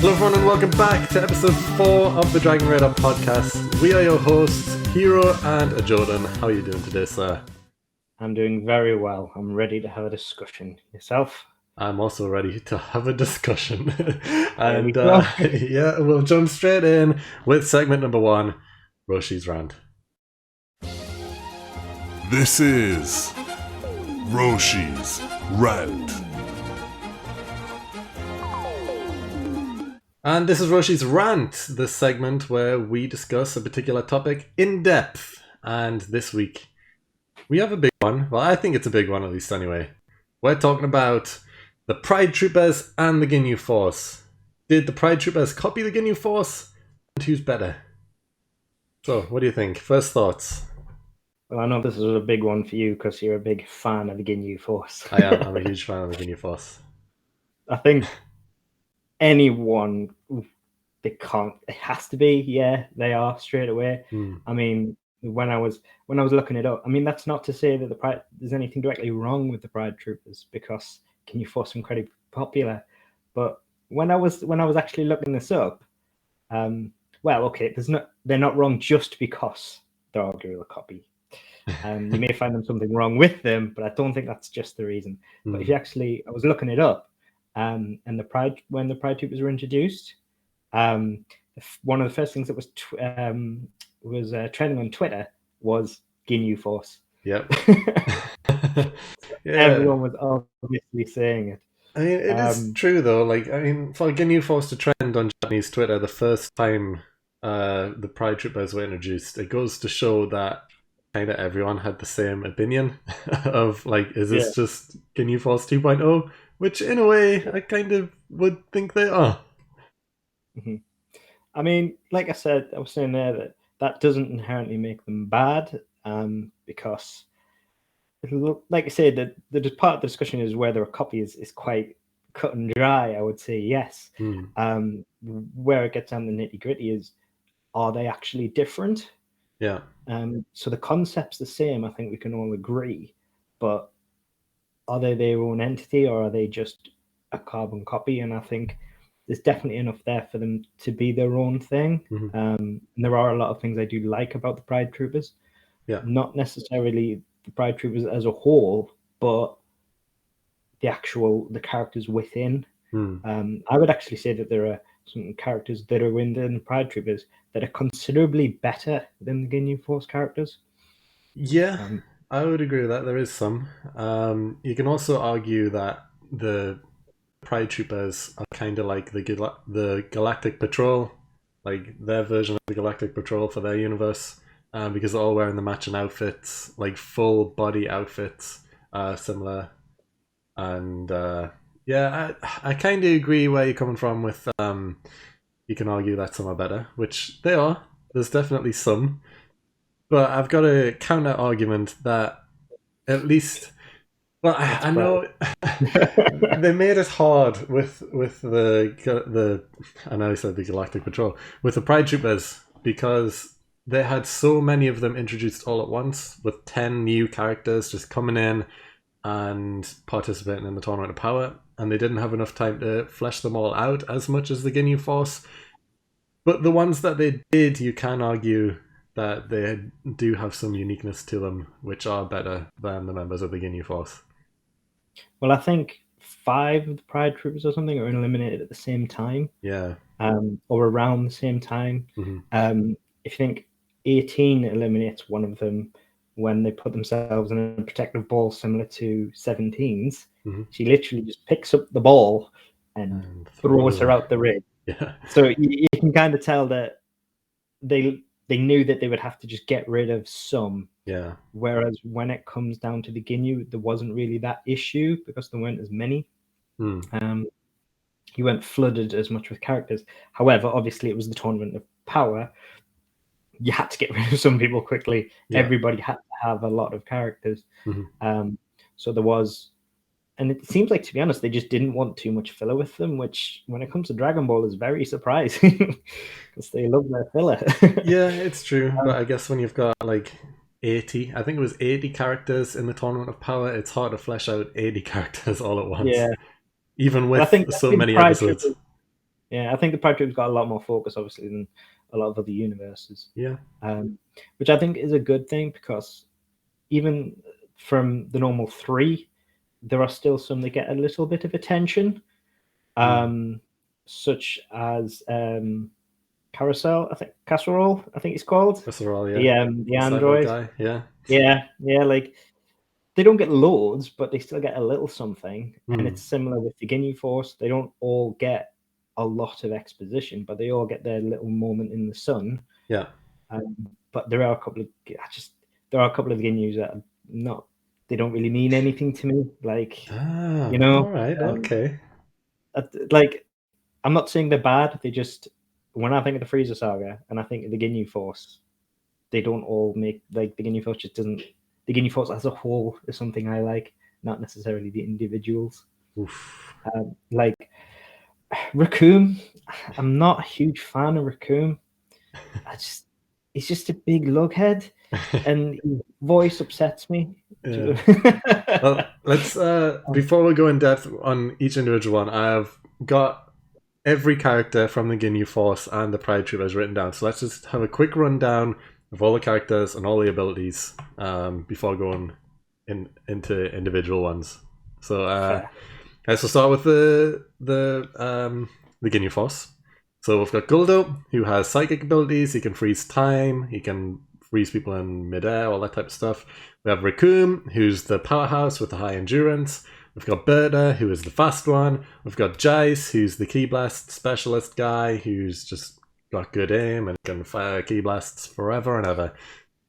Hello everyone and welcome back to episode 4 of the Dragon Radar podcast. We are your hosts, Heeroh and Ajoten. How are you doing today, sir? I'm doing very well. I'm ready to have a discussion. Yourself? I'm also ready to have a discussion. And go. yeah, we'll jump straight in with segment number 1, Roshi's Rant. This is Roshi's Rant. And this is Roshi's Rant, the segment where we discuss a particular topic in depth. And this week, we have a big one. Well, I think it's a big one, at least anyway. We're talking about the Pride Troopers and the Ginyu Force. Did the Pride Troopers copy the Ginyu Force? And who's better? So, what do you think? First thoughts? Well, I know this is a big one for you because you're a big fan of the Ginyu Force. I am. I'm a huge fan of the Ginyu Force. I think anyone, it has to be, yeah, they are straight away. I mean, when I was looking it up, I mean, that's not to say that there's anything directly wrong with the Pride Troopers, because Ginyu Force is incredibly popular. But when I was actually looking this up, well, okay, they're not wrong just because they're arguably a copy. You may find them something wrong with them, but I don't think that's just the reason. But if you actually, I was looking it up, and when the Pride Troopers were introduced, one of the first things that was trending on Twitter was Ginyu Force. Yep. Yeah. Everyone was obviously saying it. I mean, it is true though. Like, I mean, for Ginyu Force to trend on Japanese Twitter the first time the Pride Troopers were introduced, it goes to show that kind of everyone had the same opinion of, like, is this just Ginyu Force 2.0? Which, in a way, I kind of would think they are. Mm-hmm. I mean, like I said, I was saying there that doesn't inherently make them bad, because, like I said, the part of the discussion is whether a copy is quite cut and dry. I would say yes. Where it gets down to the nitty gritty is, are they actually different? Yeah. So the concept's the same. I think we can all agree, but are they their own entity, or are they just a carbon copy? And I think there's definitely enough there for them to be their own thing. And there are a lot of things I do like about the Pride Troopers. Yeah. Not necessarily the Pride Troopers as a whole, but the characters within. I would actually say that there are some characters that are in the Pride Troopers that are considerably better than the Ginyu Force characters. Yeah, I would agree with that. There is some. You can also argue that the Pride Troopers are kind of like the Galactic Patrol, like their version of the Galactic Patrol for their universe, because they're all wearing the matching outfits, like full body outfits, similar. And yeah, I kind of agree where you're coming from with, you can argue that some are better, which they are. There's definitely some. But I've got a counter argument that at least, well, I know they made it hard with the I know I said the Galactic Patrol, with the Pride Troopers, because they had so many of them introduced all at once, with 10 new characters just coming in and participating in the Tournament of Power, and they didn't have enough time to flesh them all out as much as the Ginyu Force. But the ones that they did, you can argue that they do have some uniqueness to them, which are better than the members of the Ginyu Force. Well, I think 5 of the Pride Troopers or something are eliminated at the same time. Yeah. Or around the same time. If you think 18 eliminates one of them when they put themselves in a protective ball similar to 17's, she literally just picks up the ball and throws her out the ring. Yeah. So you can kind of tell that they knew that they would have to just get rid of some. Yeah. Whereas when it comes down to the Ginyu, there wasn't really that issue because there weren't as many. You weren't flooded as much with characters. However, obviously it was the Tournament of Power. You had to get rid of some people quickly. Yeah. Everybody had to have a lot of characters. So there was, and it seems like, to be honest, they just didn't want too much filler with them, which when it comes to Dragon Ball is very surprising because they love their filler. Yeah, it's true. But I guess when you've got like 80, I think it was 80 characters in the Tournament of Power, it's hard to flesh out 80 characters all at once. Yeah. Even with so many episodes. Yeah, I think the Pride Troop's got a lot more focus, obviously, than a lot of other universes. Yeah. Which I think is a good thing, because even from the normal 3, there are still some that get a little bit of attention, such as Carousel, Casserole, I think it's called. Casserole, yeah. The android guy, yeah. Yeah, like, they don't get loads, but they still get a little something. And it's similar with the Ginyu Force. They don't all get a lot of exposition, but they all get their little moment in the sun. Yeah. But there are a couple of Ginyus that are not. They don't really mean anything to me. Like, all right, okay. Like, I'm not saying they're bad. They just, when I think of the Frieza saga and I think of the Ginyu Force, they don't all make, like, the Ginyu Force just doesn't. The Ginyu Force as a whole is something I like, not necessarily the individuals. Like Raccoon, I'm not a huge fan of Raccoon. He's just a big lughead, and his voice upsets me. Yeah. Well, let's before we go in depth on each individual one, I've got every character from the Ginyu Force and the Pride Troopers written down. So let's just have a quick rundown of all the characters and all the abilities before going into individual ones. So let's start with the Ginyu Force. So we've got Guldo, who has psychic abilities. He can freeze time. He can freeze people in midair, all that type of stuff. We have Raccoon, who's the powerhouse with the high endurance. We've got Berta, who is the fast one. We've got Jace, who's the Ki Blast specialist guy, who's just got good aim and can fire Ki Blasts forever and ever.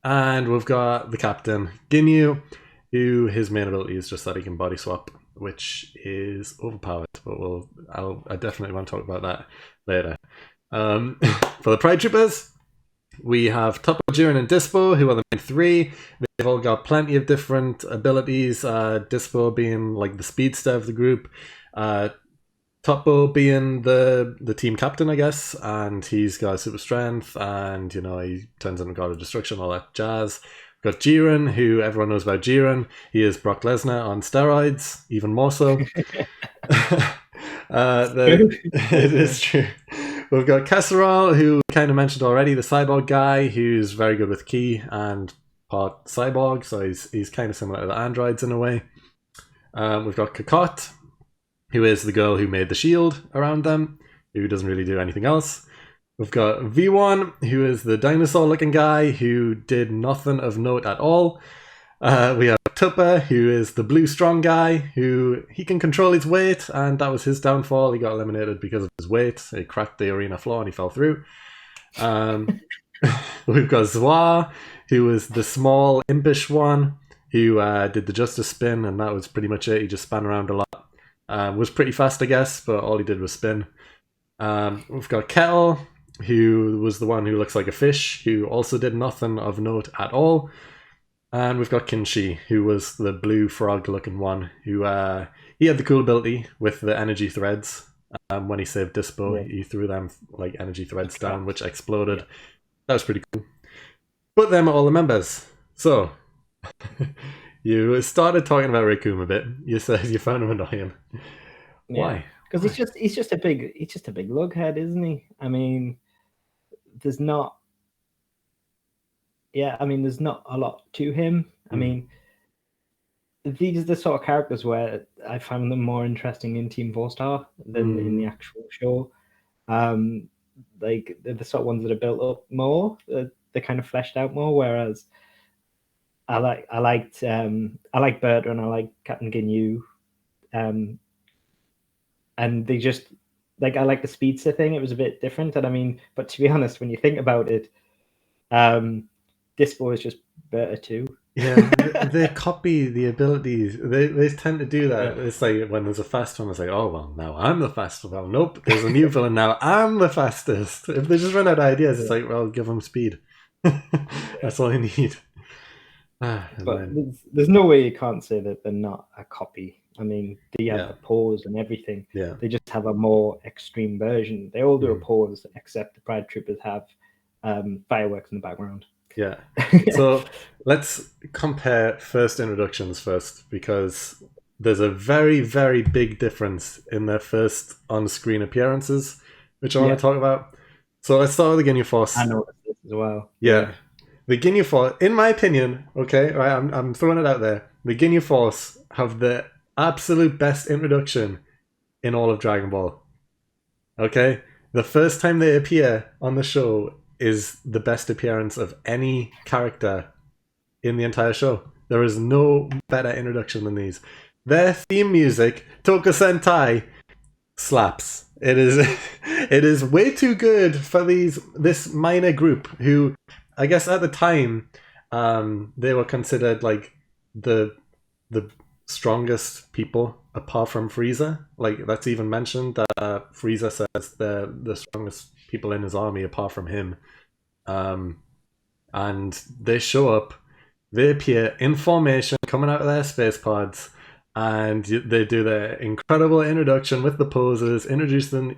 And we've got the captain, Ginyu, who his main ability is just that he can body swap, which is overpowered, but I definitely want to talk about that later. For the Pride Troopers, we have Toppo, Jiren, and Dispo, who are the main 3. They've all got plenty of different abilities, Dispo being like the speedster of the group, Toppo being the team captain, I guess, and he's got super strength, and he turns into God of Destruction, all that jazz. We've got Jiren, who everyone knows about Jiren. He is Brock Lesnar on steroids, even more so. It is true. We've got Casserole, who we kind of mentioned already, the cyborg guy, who's very good with Ki and part cyborg, so he's kind of similar to the androids in a way. We've got Cocotte, who is the girl who made the shield around them, who doesn't really do anything else. We've got V1, who is the dinosaur-looking guy who did nothing of note at all. We have Tupper, who is the blue strong guy, who he can control his weight, and that was his downfall. He got eliminated because of his weight. He cracked the arena floor and he fell through. We've got Zwar, who is the small, impish one, who did the Justice Spin, and that was pretty much it. He just span around a lot. Was pretty fast, I guess, but all he did was spin. We've got Kettle, who was the one who looks like a fish, who also did nothing of note at all. And we've got Kinshi, who was the blue frog-looking one, who he had the cool ability with the energy threads. When he saved Dispo, he threw them like energy threads down, which exploded. That was pretty cool. But them are all the members. So you started talking about Raccoon a bit. You said you found him annoying. Why? Because he's just a big lughead, isn't he? I mean, there's not a lot to him. I mean, these are the sort of characters where I find them more interesting in Team 4-Star than in the actual show. Like, they're the sort of ones that are built up more. They're kind of fleshed out more. Whereas I liked Berta and I like Captain Ginyu, and they just I like the speedster thing. It was a bit different, and I mean, but to be honest, when you think about it, Dispo is just Berta too. Yeah, they copy the abilities. They tend to do that. It's like when there's a fast one, it's like, oh, well, now I'm the fastest. Well, nope, there's a new villain now. I'm the fastest. If they just run out of ideas, it's like, well, give them speed. That's all I need. But there's no way you can't say that they're not a copy. I mean, they have the pose and everything. Yeah. They just have a more extreme version. They all do a pose, except the Pride Troopers have fireworks in the background. Yeah. So let's compare first introductions first, because there's a very, very big difference in their first on-screen appearances which I want to talk about. So let's start with the Ginyu Force. I know this as well. Yeah. The Ginyu Force, in my opinion, okay, right, I'm throwing it out there. The Ginyu Force have the absolute best introduction in all of Dragon Ball. Okay? The first time they appear on the show is the best appearance of any character in the entire show. There is no better introduction than these. Their theme music, Toku Sentai, slaps. It is way too good for this minor group who, I guess at the time, they were considered like the strongest people apart from Frieza. Like that's even mentioned that Frieza says they're the strongest people in his army apart from him. And they show up, they appear in formation, coming out of their space pods, and they do their incredible introduction with the poses, introducing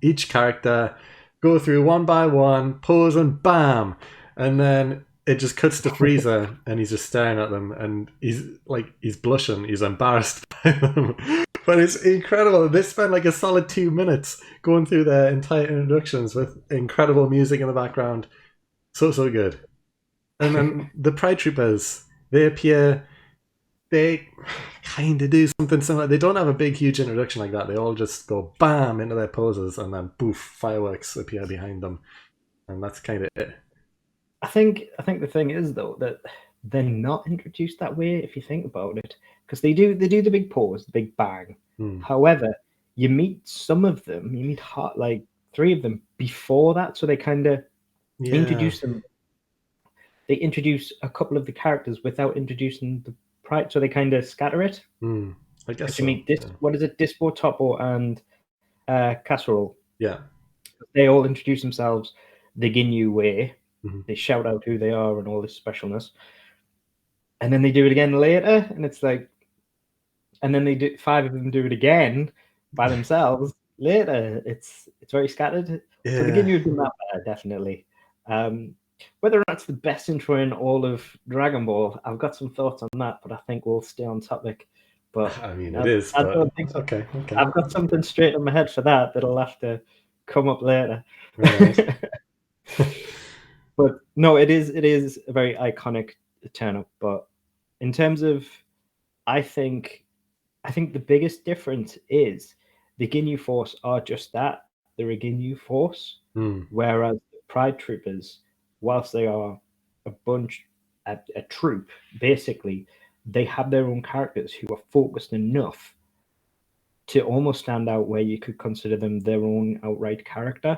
each character, go through one by one, pose, and bam, and then it just cuts to Frieza, and he's just staring at them, and he's blushing, he's embarrassed by them. But it's incredible. They spend like a solid 2 minutes going through their entire introductions with incredible music in the background. So good. And then the Pride Troopers, they appear, they kind of do something similar. They don't have a big, huge introduction like that. They all just go bam into their poses, and then poof, fireworks appear behind them. And that's kind of it. I think the thing is though that they're not introduced that way if you think about it, because they do the big pause, the big bang. However, you meet some of them, you meet like 3 of them before that, so they kind of introduce them. They introduce a couple of the characters without introducing the Pride, so they kind of scatter it. I guess you meet what is it, Dispo, Topo, and Casserole. Yeah, they all introduce themselves the Ginyu way. They shout out who they are and all this specialness, and then they do it again later, and it's like, and then they do 5 of them do it again by themselves later. It's very scattered. Yeah. So the Ginyu have done that better, definitely. Whether or not it's the best intro in all of Dragon Ball, I've got some thoughts on that, but I think we'll stay on topic. But I mean, it is. I don't think so. Okay. I've got something straight in my head for that'll have to come up later. Right. But no, it is a very iconic turn up. But in terms of, I think the biggest difference is the Ginyu Force are just that. They're a Ginyu Force, whereas the Pride Troopers, whilst they are a troop, basically, they have their own characters who are focused enough to almost stand out where you could consider them their own outright character.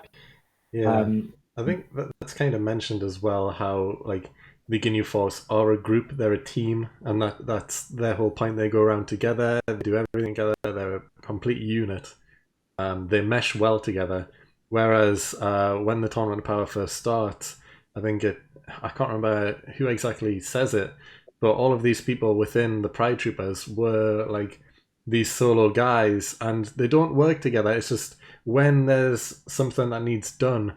Yeah. I think that's kind of mentioned as well, how like the Ginyu Force are a group, they're a team, and that's their whole point. They go around together, they do everything together, they're a complete unit. They mesh well together. Whereas when the Tournament of Power first starts, I can't remember who exactly says it, but all of these people within the Pride Troopers were like these solo guys, and they don't work together. It's just when there's something that needs done,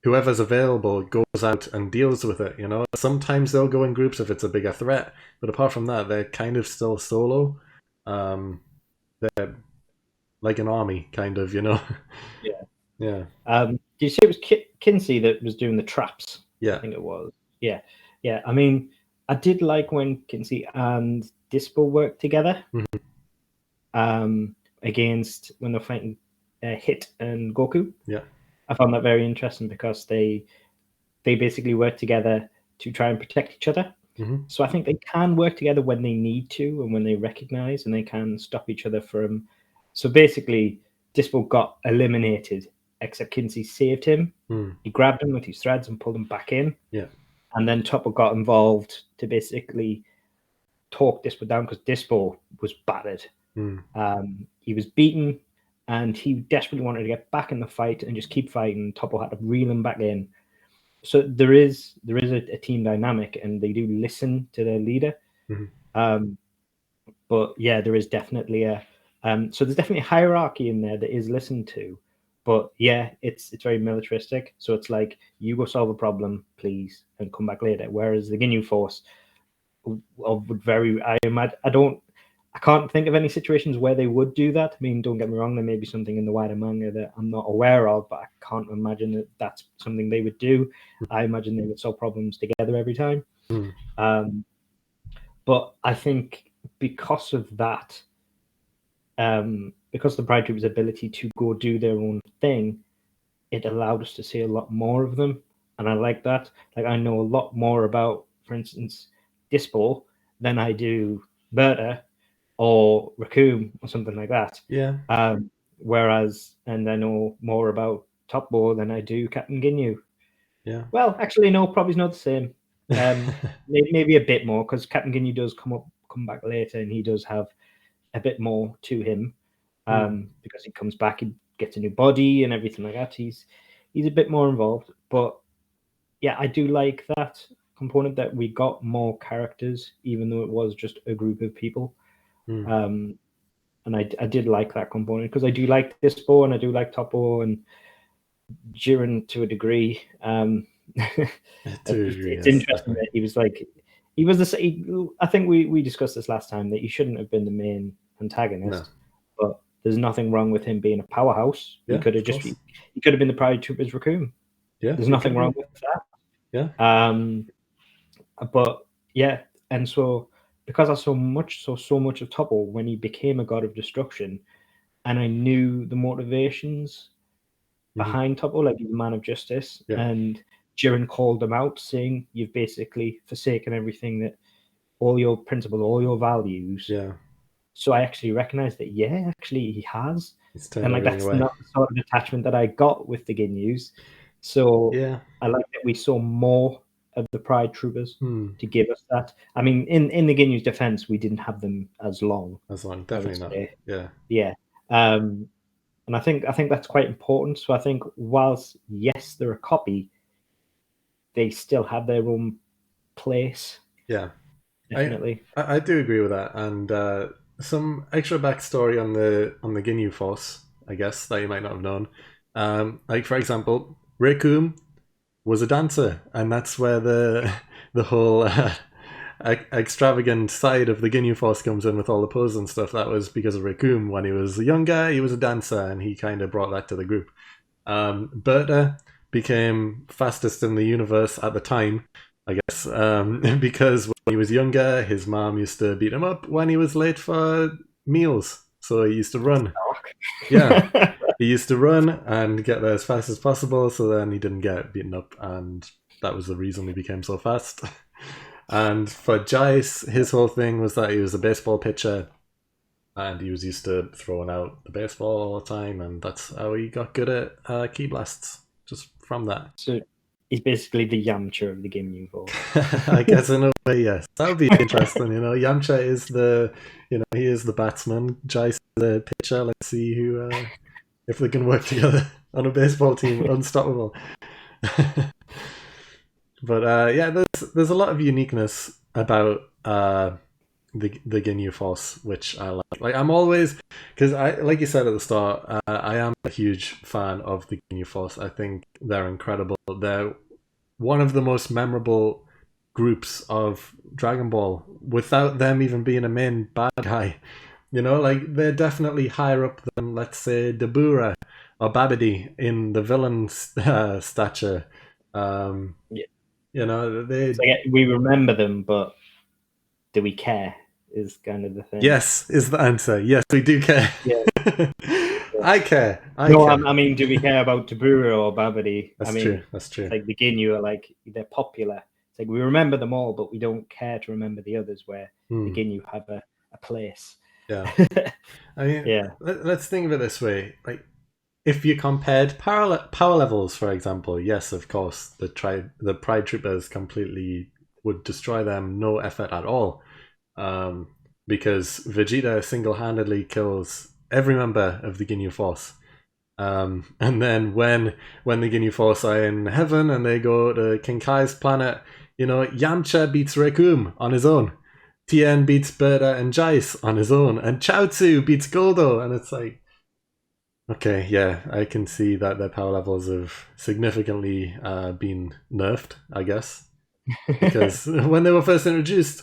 whoever's available goes out and deals with it, you know? Sometimes they'll go in groups if it's a bigger threat, but apart from that, they're kind of still solo. They're like an army, kind of, you know? Yeah. Did you say it was Kinsey that was doing the traps? Yeah. I think it was. Yeah. I mean, I did like when Kinsey and Dispo worked together against when they're fighting Hit and Goku. Yeah. I found that very interesting because they basically work together to try and protect each other. So I think they can work together when they need to and when they recognize, and they can stop each other from. So basically, Dispo got eliminated, except Kinsey saved him. He grabbed him with his threads and pulled him back in. Yeah. And then Toppo got involved to basically talk Dispo down because Dispo was battered. He was beaten, and he desperately wanted to get back in the fight and just keep fighting. Toppo had to reel him back in. So there is a team dynamic, and they do listen to their leader. But yeah, there is definitely so there's definitely a hierarchy in there that is listened to. But yeah, it's very militaristic. So it's like, you go solve a problem, please, and come back later. Whereas the Ginyu Force would I can't think of any situations where they would do that. I mean, don't get me wrong, there may be something in the wider manga that I'm not aware of, but I can't imagine that that's something they would do. I imagine they would solve problems together every time. But I think because of that, because the Pride Troopers' ability to go do their own thing, it allowed us to see a lot more of them. And I like that. Like, I know a lot more about, for instance, Dispo than I do Berta or Raccoon or something like that. Yeah. Whereas, and I know more about Top Bow than I do Captain Ginyu. Yeah. Well, actually, no, probably not the same. Maybe a bit more, because Captain Ginyu does come back later, and he does have a bit more to him, because he comes back, he gets a new body and everything like that. He's a bit more involved, but yeah, I do like that component that we got more characters, even though it was just a group of people. And I did like that component, because I do like Dispo and I do like Topo and Jiren to a degree. It's interesting that he was like, he was the. I think we discussed this last time, that he shouldn't have been the main antagonist, but there's nothing wrong with him being a powerhouse. He could have he could have been the Pride Troopers Raccoon. Yeah, there's nothing wrong with that. Yeah. But yeah, and so because I saw so much of Toppo when he became a god of destruction, and I knew the motivations behind Toppo, like he's a man of justice, and Jiren called him out, saying, "You've basically forsaken everything, that all your principles, all your values." Yeah. So I actually recognized that, actually he has. And like, that's away. not the sort of attachment that I got with the Ginyus. So I like that we saw more of the Pride Troopers to give us that. I mean, in the Ginyu's defense, we didn't have them as long. Definitely not. Yeah. Yeah. And I think that's quite important. So I think whilst, yes, they're a copy, they still have their own place. Yeah. Definitely. I do agree with that. And some extra backstory on the Ginyu Force, I guess, that you might not have known. Like, for example, Rekum was a dancer, and that's where the whole extravagant side of the Ginyu Force comes in, with all the poses and stuff. That was because of Rekum. When he was younger, he was a dancer, and he kind of brought that to the group. Berta became fastest in the universe at the time, I guess, because when he was younger, his mom used to beat him up when he was late for meals. So he used to run. Yeah. He used to run and get there as fast as possible, so then he didn't get beaten up, and that was the reason he became so fast. And for Jice, his whole thing was that he was a baseball pitcher, and he was used to throwing out the baseball all the time, and that's how he got good at ki blasts, just from that. So he's basically the Yamcha of the Ginyu Force. I guess in a way, yes. That would be interesting, Yamcha is he is the batsman, Jice is the pitcher. Let's see who... if they can work together on a baseball team, unstoppable. But there's a lot of uniqueness about the Ginyu Force, which I like. Like, I'm always, because like you said at the start, I am a huge fan of the Ginyu Force. I think they're incredible. They're one of the most memorable groups of Dragon Ball, without them even being a main bad guy. Like, they're definitely higher up than, let's say, Dabura or Babidi in the villain stature. We remember them, but do we care? Is kind of the thing. Yes, is the answer. Yes, we do care. Yeah. I care. I mean, do we care about Dabura or Babidi? That's true. Like, the Ginyu are like, they're popular. It's like we remember them all, but we don't care to remember the others, where the Ginyu have a place. Yeah. I mean, let's think of it this way. Like, if you compared power levels, for example, yes, of course, the Pride Troopers completely would destroy them, no effort at all. Because Vegeta single-handedly kills every member of the Ginyu Force. And then when the Ginyu Force are in heaven and they go to King Kai's planet, Yamcha beats Rekum on his own. Tien beats Berta and Jice on his own, and Chaozu beats Goldo, and it's like, okay, yeah, I can see that their power levels have significantly been nerfed, I guess. Because when they were first introduced,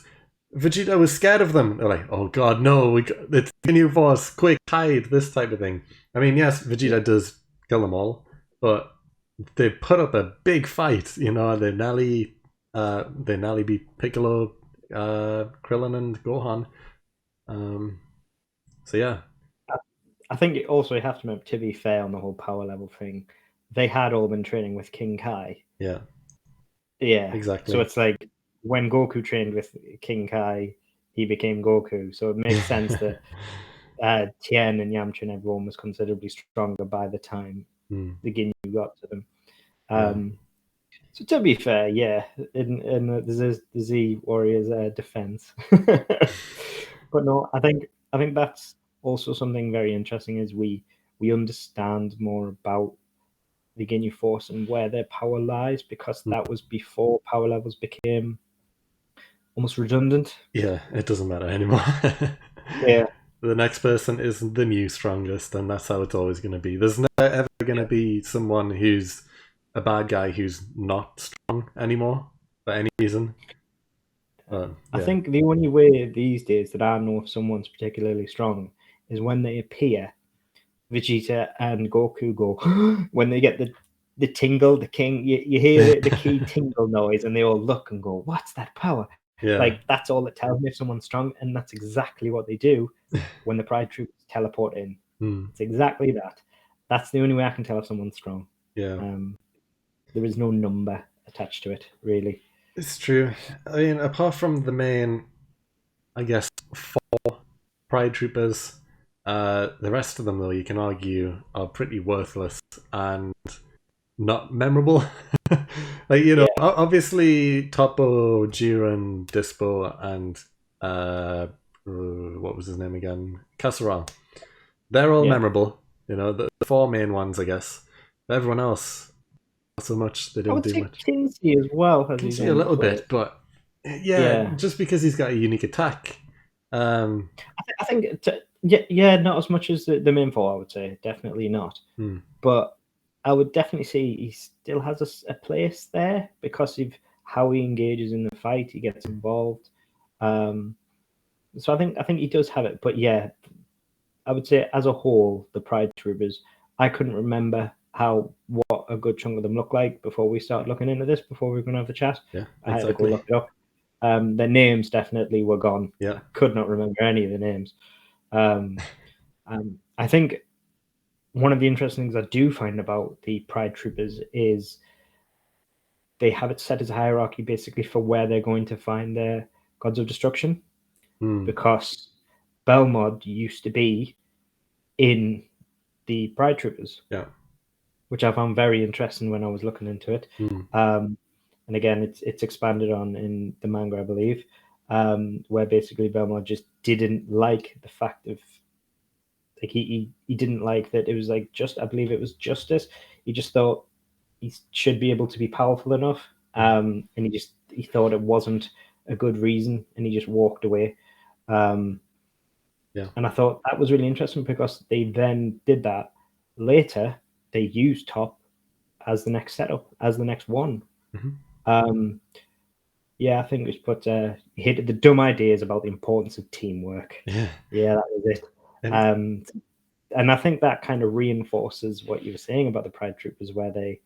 Vegeta was scared of them. They're like, oh god, no, it's Ginyu Force, quick, hide, this type of thing. I mean, yes, Vegeta does kill them all, but they put up a big fight, you know, they nearly beat Piccolo, Krillin, and Gohan. So yeah. I think it also have to remember, to be fair on the whole power level thing, they had all been training with King Kai. Yeah. Yeah. Exactly. So it's like when Goku trained with King Kai, he became Goku. So it makes sense that Tien and Yamcha and everyone was considerably stronger by the time the Ginyu got to them. So to be fair, yeah, in the Z Warriors defense, but no, I think that's also something very interesting is we understand more about the Ginyu Force and where their power lies, because that was before power levels became almost redundant. Yeah, it doesn't matter anymore. Yeah. The next person is the new strongest, and that's how it's always going to be. There's never ever going to be someone who's a bad guy who's not strong anymore for any reason. I think the only way these days that I know if someone's particularly strong is when they appear. Vegeta and Goku go when they get the tingle, the king. You hear the key tingle noise, and they all look and go, "What's that power?" Yeah. Like that's all that tells me if someone's strong, and that's exactly what they do when the Pride Troopers teleport in. It's exactly that. That's the only way I can tell if someone's strong. Yeah. There is no number attached to it, really. It's true. I mean, apart from the main, I guess, 4 Pride Troopers, the rest of them, though, you can argue, are pretty worthless and not memorable. Like, you know, obviously Toppo, Jiren, Dispo, and what was his name again? Kasserole. They're all memorable. You know, the 4 main ones, I guess. But everyone else, not so much. They didn't do much. Kinsey as well has Kinsey a little bit, but just because he's got a unique attack. I think not as much as the main 4, I would say. Definitely not. But I would definitely say he still has a place there because of how he engages in the fight. He gets involved. So I think he does have it. But yeah, I would say as a whole, the Pride Troopers, I couldn't remember what a good chunk of them looked like before we started looking into this, before we were going to have the chat. Yeah, I had to go look it up. Their names definitely were gone. Yeah. I could not remember any of the names. I think one of the interesting things I do find about the Pride Troopers is they have it set as a hierarchy basically for where they're going to find their gods of destruction. Because Belmod used to be in the Pride Troopers. Yeah. Which I found very interesting when I was looking into it. And again, it's expanded on in the manga, I believe, where basically Belmod just didn't like the fact of, like, he didn't like that it was like I believe it was justice. He just thought he should be able to be powerful enough, and he thought it wasn't a good reason, and he just walked away. And I thought that was really interesting because they then did that later. They used Top as the next setup, as the next one. I think it was hit the dumb ideas about the importance of teamwork. Yeah, that was it. And I think that kind of reinforces what you were saying about the Pride Troopers, where they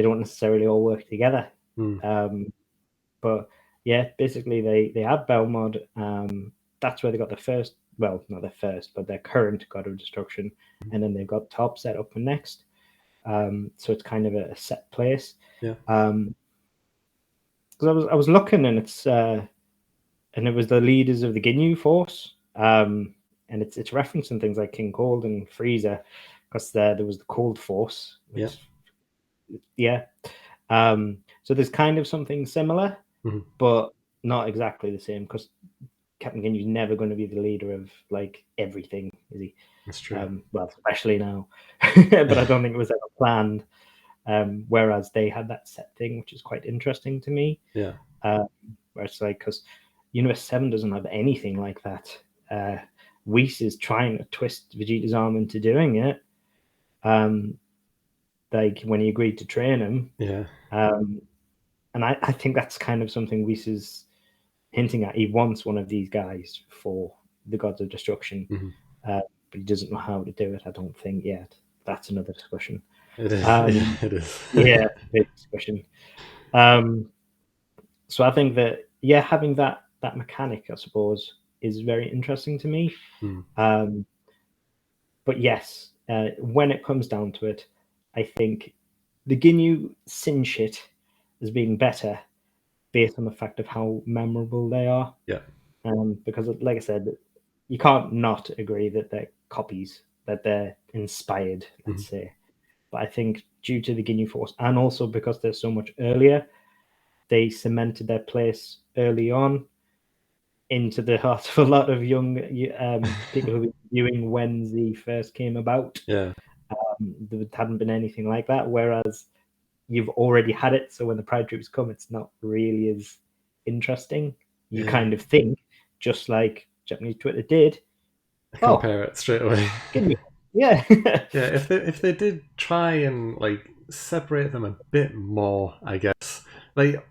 don't necessarily all work together. But yeah, basically they had Belmod. That's where they got the first. Well, not the first, but their current God of Destruction, and then they've got Top set up for next. So it's kind of a set place. Yeah. Because I was looking, and it's and it was the leaders of the Ginyu Force. And it's referencing things like King Cold and Frieza, because there was the Cold Force. Which, so there's kind of something similar, but not exactly the same, because Captain Ginyu's never going to be the leader of like everything, is he? That's true. Well, especially now, but I don't think it was ever planned. Whereas they had that set thing, which is quite interesting to me. Yeah. Where it's like, because Universe 7 doesn't have anything like that. Whis is trying to twist Vegeta's arm into doing it. Like when he agreed to train him. Yeah. And I think that's kind of something Whis is hinting at he wants one of these guys for the Gods of Destruction, but he doesn't know how to do it, I don't think, yet. That's another discussion. It is. It is. Yeah, big discussion. So I think that, having that mechanic, I suppose, is very interesting to me. But yes, when it comes down to it, I think the Ginyu Sin shit is being better based on the fact of how memorable they are. Yeah. Because, like I said, you can't not agree that they're copies, that they're inspired, let's say. But I think due to the Ginyu Force, and also because they're so much earlier, they cemented their place early on into the heart of a lot of young people who were viewing when Z first came about. Yeah. There hadn't been anything like that, whereas you've already had it, so when the Pride Troops come, it's not really as interesting. You kind of think, just like Japanese Twitter did, compare it straight away. Yeah. If they did try and like separate them a bit more, I guess. Like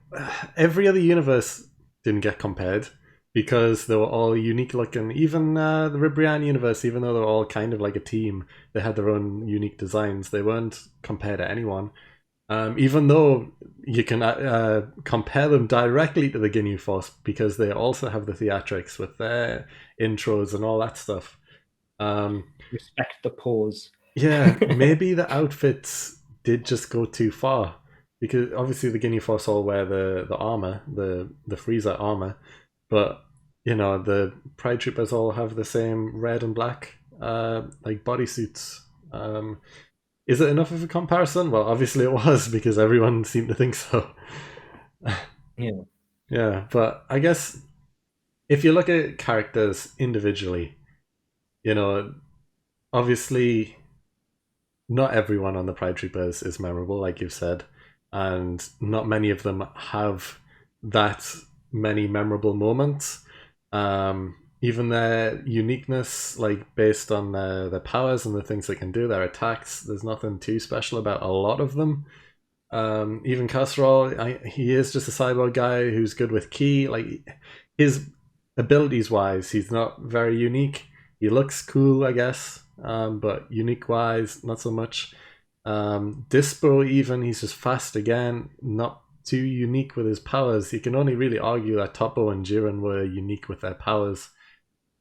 every other universe didn't get compared because they were all unique looking. Even the Ribrianne universe, even though they were all kind of like a team, they had their own unique designs. They weren't compared to anyone. Even though you can compare them directly to the Ginyu Force because they also have the theatrics with their intros and all that stuff. Respect the pause. Yeah, maybe the outfits did just go too far because obviously the Ginyu Force all wear the armor, the Frieza armor, but you know the Pride Troopers all have the same red and black like bodysuits. Is it enough of a comparison? Well, obviously it was because everyone seemed to think so. Yeah, but I guess if you look at characters individually, you know, obviously not everyone on the Pride Troopers is memorable, like you've said, and not many of them have that many memorable moments. Even their uniqueness, like based on their powers and the things they can do, their attacks, there's nothing too special about a lot of them. Even Casserole, he is just a cyborg guy who's good with ki. Like his abilities wise, he's not very unique. He looks cool, I guess, but unique wise, not so much. Dispo, even, he's just fast again, not too unique with his powers. You can only really argue that Toppo and Jiren were unique with their powers.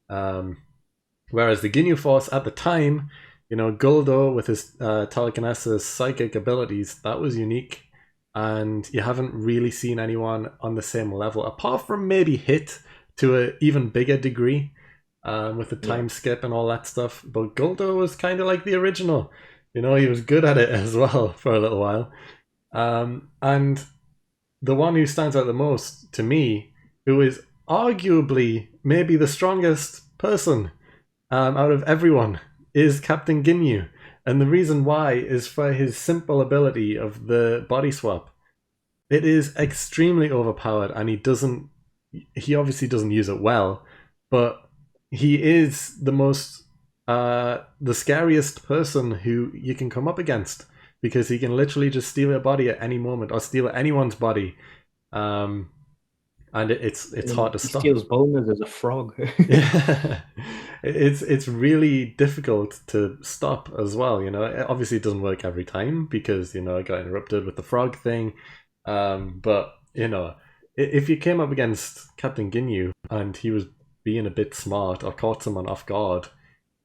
Whereas the Ginyu Force at the time, you know, Guldo with his telekinesis, psychic abilities, that was unique. And you haven't really seen anyone on the same level, apart from maybe Hit to an even bigger degree with the time skip and all that stuff. But Guldo was kind of like the original. You know, he was good at it as well for a little while. And the one who stands out the most to me, who is arguably maybe the strongest person out of everyone, is Captain Ginyu. And the reason why is for his simple ability of the body swap. It is extremely overpowered, and he obviously doesn't use it well, but he is the scariest person who you can come up against, because he can literally just steal your body at any moment, or steal anyone's body. And it's hard to stop. He steals boners as a frog. Yeah. It's really difficult to stop as well, you know. Obviously it doesn't work every time because, you know, I got interrupted with the frog thing. But, you know, if you came up against Captain Ginyu and he was being a bit smart or caught someone off guard,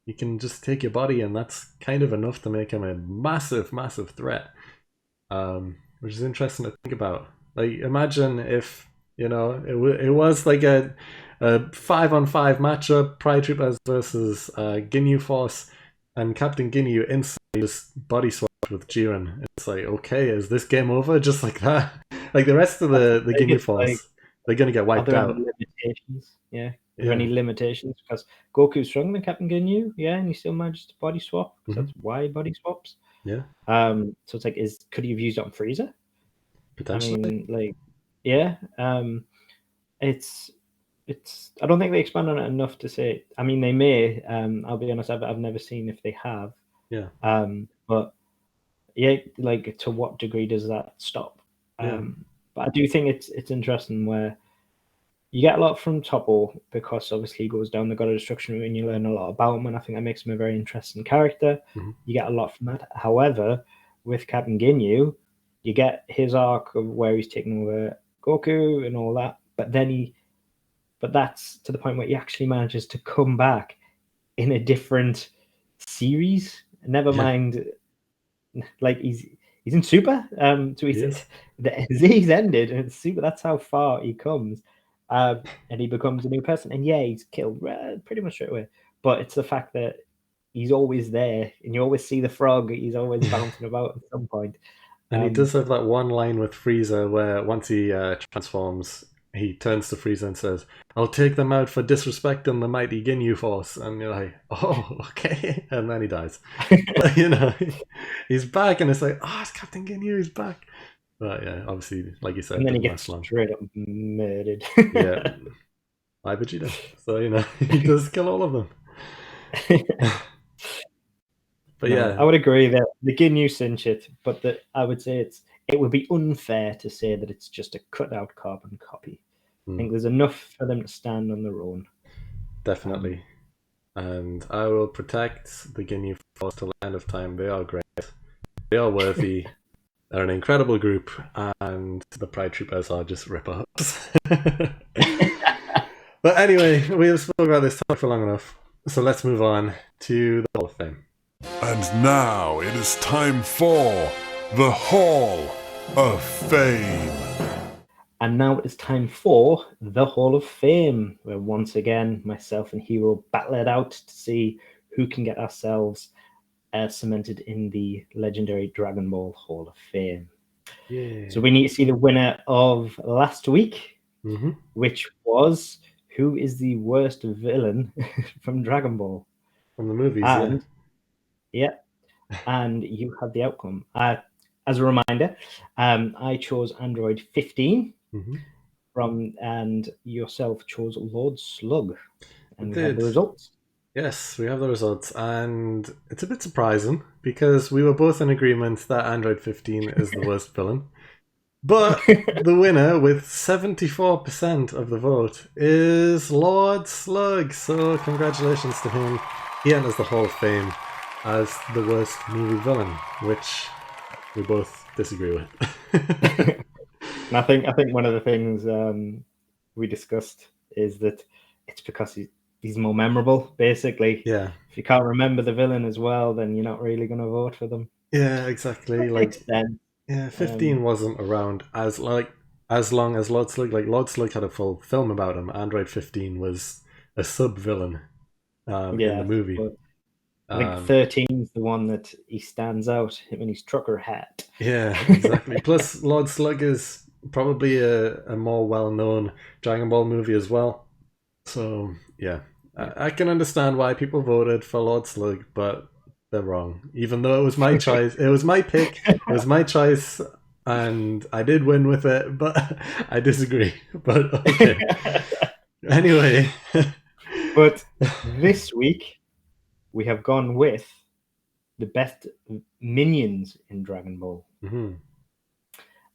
you can just take your body, and that's kind of enough to make him a massive, massive threat. Which is interesting to think about. Like, imagine if, you know, it was like a 5-on-5 matchup, Pride Troopers versus Ginyu Force, and Captain Ginyu instantly just body swapped with Jiren. It's like, okay, is this game over just like that? Like the rest of the Ginyu Force, like, they're gonna get wiped out. Limitations? Are there any limitations? Because Goku's stronger than Captain Ginyu, and he still managed to body swap, because that's why body swaps. Yeah. So it's like, could he have used it on Frieza? Potentially. I mean, like, it's I don't think they expand on it enough to say. I mean, they may. I'll be honest, I've never seen if they have. Yeah. But yeah, like, to what degree does that stop? But I do think it's interesting where You get a lot from Toppo because obviously he goes down the God of Destruction route and you learn a lot about him, and I think that makes him a very interesting character. Mm-hmm. You get a lot from that. However, with Captain Ginyu, you get his arc of where he's taking over Goku and all that, but that's to the point where he actually manages to come back in a different series. Never mind, like he's in Super. So the Z's ended, and it's Super. That's how far he comes. And he becomes a new person. And yeah, he's killed pretty much straight away. But it's the fact that he's always there, and you always see the frog. He's always bouncing about at some point. And he does have that one line with Frieza where once he transforms, he turns to Frieza and says, "I'll take them out for disrespecting the mighty Ginyu Force." And you're like, "Oh, okay." And then he dies. But, he's back, and it's like, "Oh, it's Captain Ginyu, he's back." But yeah, obviously, like you said, and then he gets straight up murdered. Yeah, by Vegeta. So he does kill all of them. But yeah, I would agree that the Ginyu cinch it, but I would say it would be unfair to say that it's just a cut out carbon copy. I think there's enough for them to stand on their own. Definitely. And I will protect the Ginyu Force till the end of time. They are great. They are worthy. They're an incredible group, and the Pride Troopers are just rip-ups. But anyway, we have spoken about this topic for long enough, so let's move on to the Hall of Fame. And now it is time for the Hall of Fame. And now it is time for the Hall of Fame, where once again myself and Heeroh battle it out to see who can get ourselves cemented in the legendary Dragon Ball Hall of Fame. Yeah. So we need to see the winner of last week, which was who is the worst villain from Dragon Ball. From the movies, and and you have the outcome. As a reminder, I chose Android 15 and yourself chose Lord Slug. And we have the results. Yes, we have the results, and it's a bit surprising because we were both in agreement that Android 15 is the worst villain. But the winner with 74% of the vote is Lord Slug. So congratulations to him. He enters the Hall of Fame as the worst movie villain, which we both disagree with. And I think one of the things we discussed is that it's because he's more memorable, basically. Yeah. If you can't remember the villain as well, then you're not really going to vote for them. Yeah, exactly. Yeah, 15 wasn't around as long as Lord Slug. Like, Lord Slug had a full film about him. Android 15 was a sub-villain in the movie. I think 13 is the one that he stands out, him in his trucker hat. Yeah, exactly. Plus, Lord Slug is probably a more well-known Dragon Ball movie as well. So, yeah. I can understand why people voted for Lord Slug, but they're wrong. Even though it was my choice, it was my pick, it was my choice, and I did win with it, but I disagree. But okay. Anyway. But this week, we have gone with the best minions in Dragon Ball.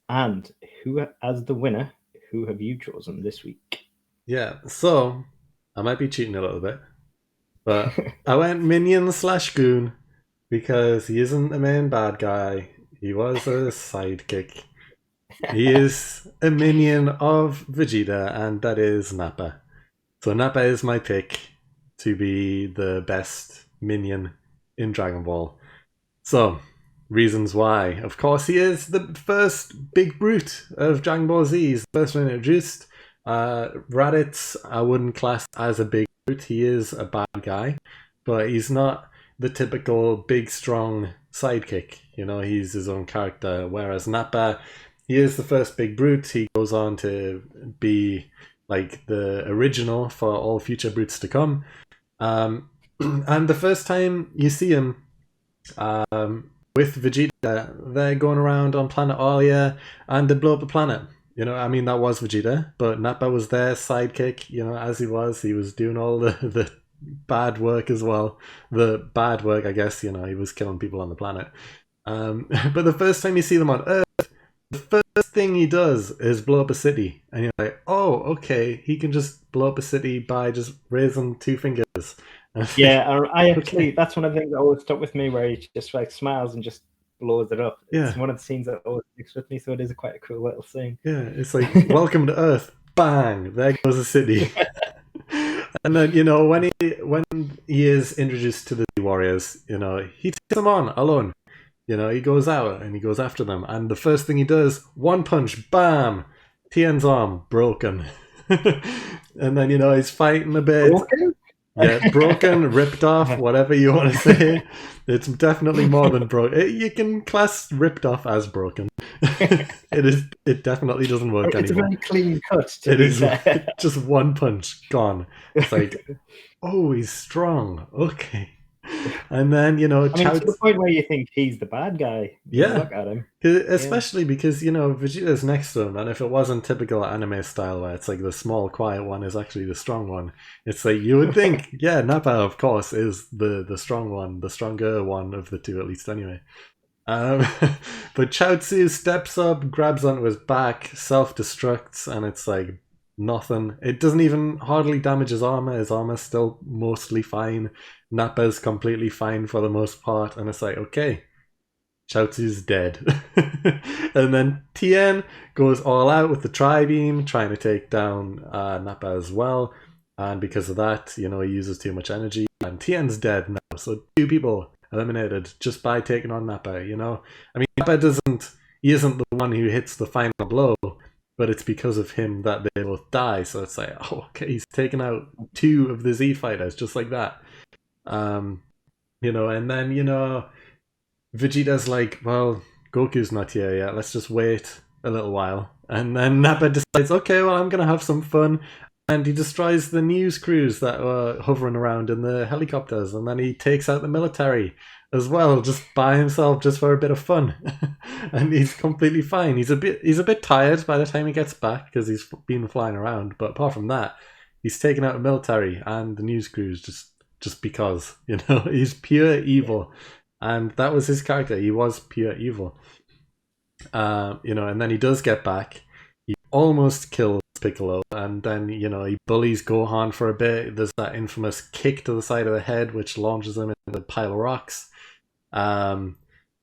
And who, as the winner, who have you chosen this week? Yeah, so I might be cheating a little bit, but I went minion / goon because he isn't the main bad guy. He was a sidekick. He is a minion of Vegeta, and that is Nappa. So Nappa is my pick to be the best minion in Dragon Ball. So, reasons why. Of course, he is the first big brute of Dragon Ball Z. He's the first one introduced. Raditz, I wouldn't class as a big brute. He is a bad guy, but he's not the typical big, strong sidekick. He's his own character. Whereas Nappa, he is the first big brute. He goes on to be like the original for all future brutes to come. And the first time you see him with Vegeta, they're going around on planet Alia and they blow up the planet. That was Vegeta, but Nappa was their sidekick, as he was doing all the bad work as well. The bad work, I guess, he was killing people on the planet. But the first time you see them on Earth, the first thing he does is blow up a city, and you're like, oh, okay, he can just blow up a city by just raising two fingers. Yeah, I actually, that's one of the things that always stuck with me, where he just like smiles and just blows it up. It's one of the scenes that always sticks with me, so it is quite a cool little scene. Yeah, it's like, welcome to Earth, bang, there goes a city. And then, you know, when he is introduced to the warriors, you know, he takes them on alone. You know, he goes out and he goes after them, and the first thing he does, one punch, bam, Tien's arm broken. And then, you know, he's fighting a bit. Broken? Yeah, broken, ripped off, whatever you want to say. It's definitely more than broken. You can class ripped off as broken. It definitely doesn't work It's anymore. a very clean cut. It is just one punch, gone. It's like, oh, he's strong. Okay. And then, you know, I mean, to the point where you think he's the bad guy. Yeah. Look at him. Especially because, you know, Vegeta's next to him, and if it wasn't typical anime style where it's like the small, quiet one is actually the strong one, it's like you would think, yeah, Nappa, of course, is the strong one, the stronger one of the two, at least anyway. But Chaozu steps up, grabs onto his back, self-destructs, and it's like nothing. It doesn't even hardly damage his armor. His armor's still mostly fine. Nappa's completely fine for the most part, and it's like, okay, Chaozu's dead. And then Tien goes all out with the Tri-Beam, trying to take down Nappa as well. And because of that, you know, he uses too much energy. And Tien's dead now. So 2 people eliminated just by taking on Nappa, you know? I mean, Nappa he isn't the one who hits the final blow, but it's because of him that they both die. So it's like, oh, okay, he's taken out 2 of the Z fighters just like that. You know, and then, you know, Vegeta's like, well, Goku's not here yet, let's just wait a little while. And then Nappa decides, okay, well, I'm gonna have some fun. And he destroys the news crews that were hovering around in the helicopters, and then he takes out the military as well, just by himself, just for a bit of fun. And he's completely fine. He's a bit tired by the time he gets back because he's been flying around, but apart from that, he's taken out the military and the news crews just because, you know, he's pure evil. And that was his character. He was pure evil. You know, and then he does get back. He almost kills Piccolo, and then, you know, he bullies Gohan for a bit. There's that infamous kick to the side of the head, which launches him into a pile of rocks. And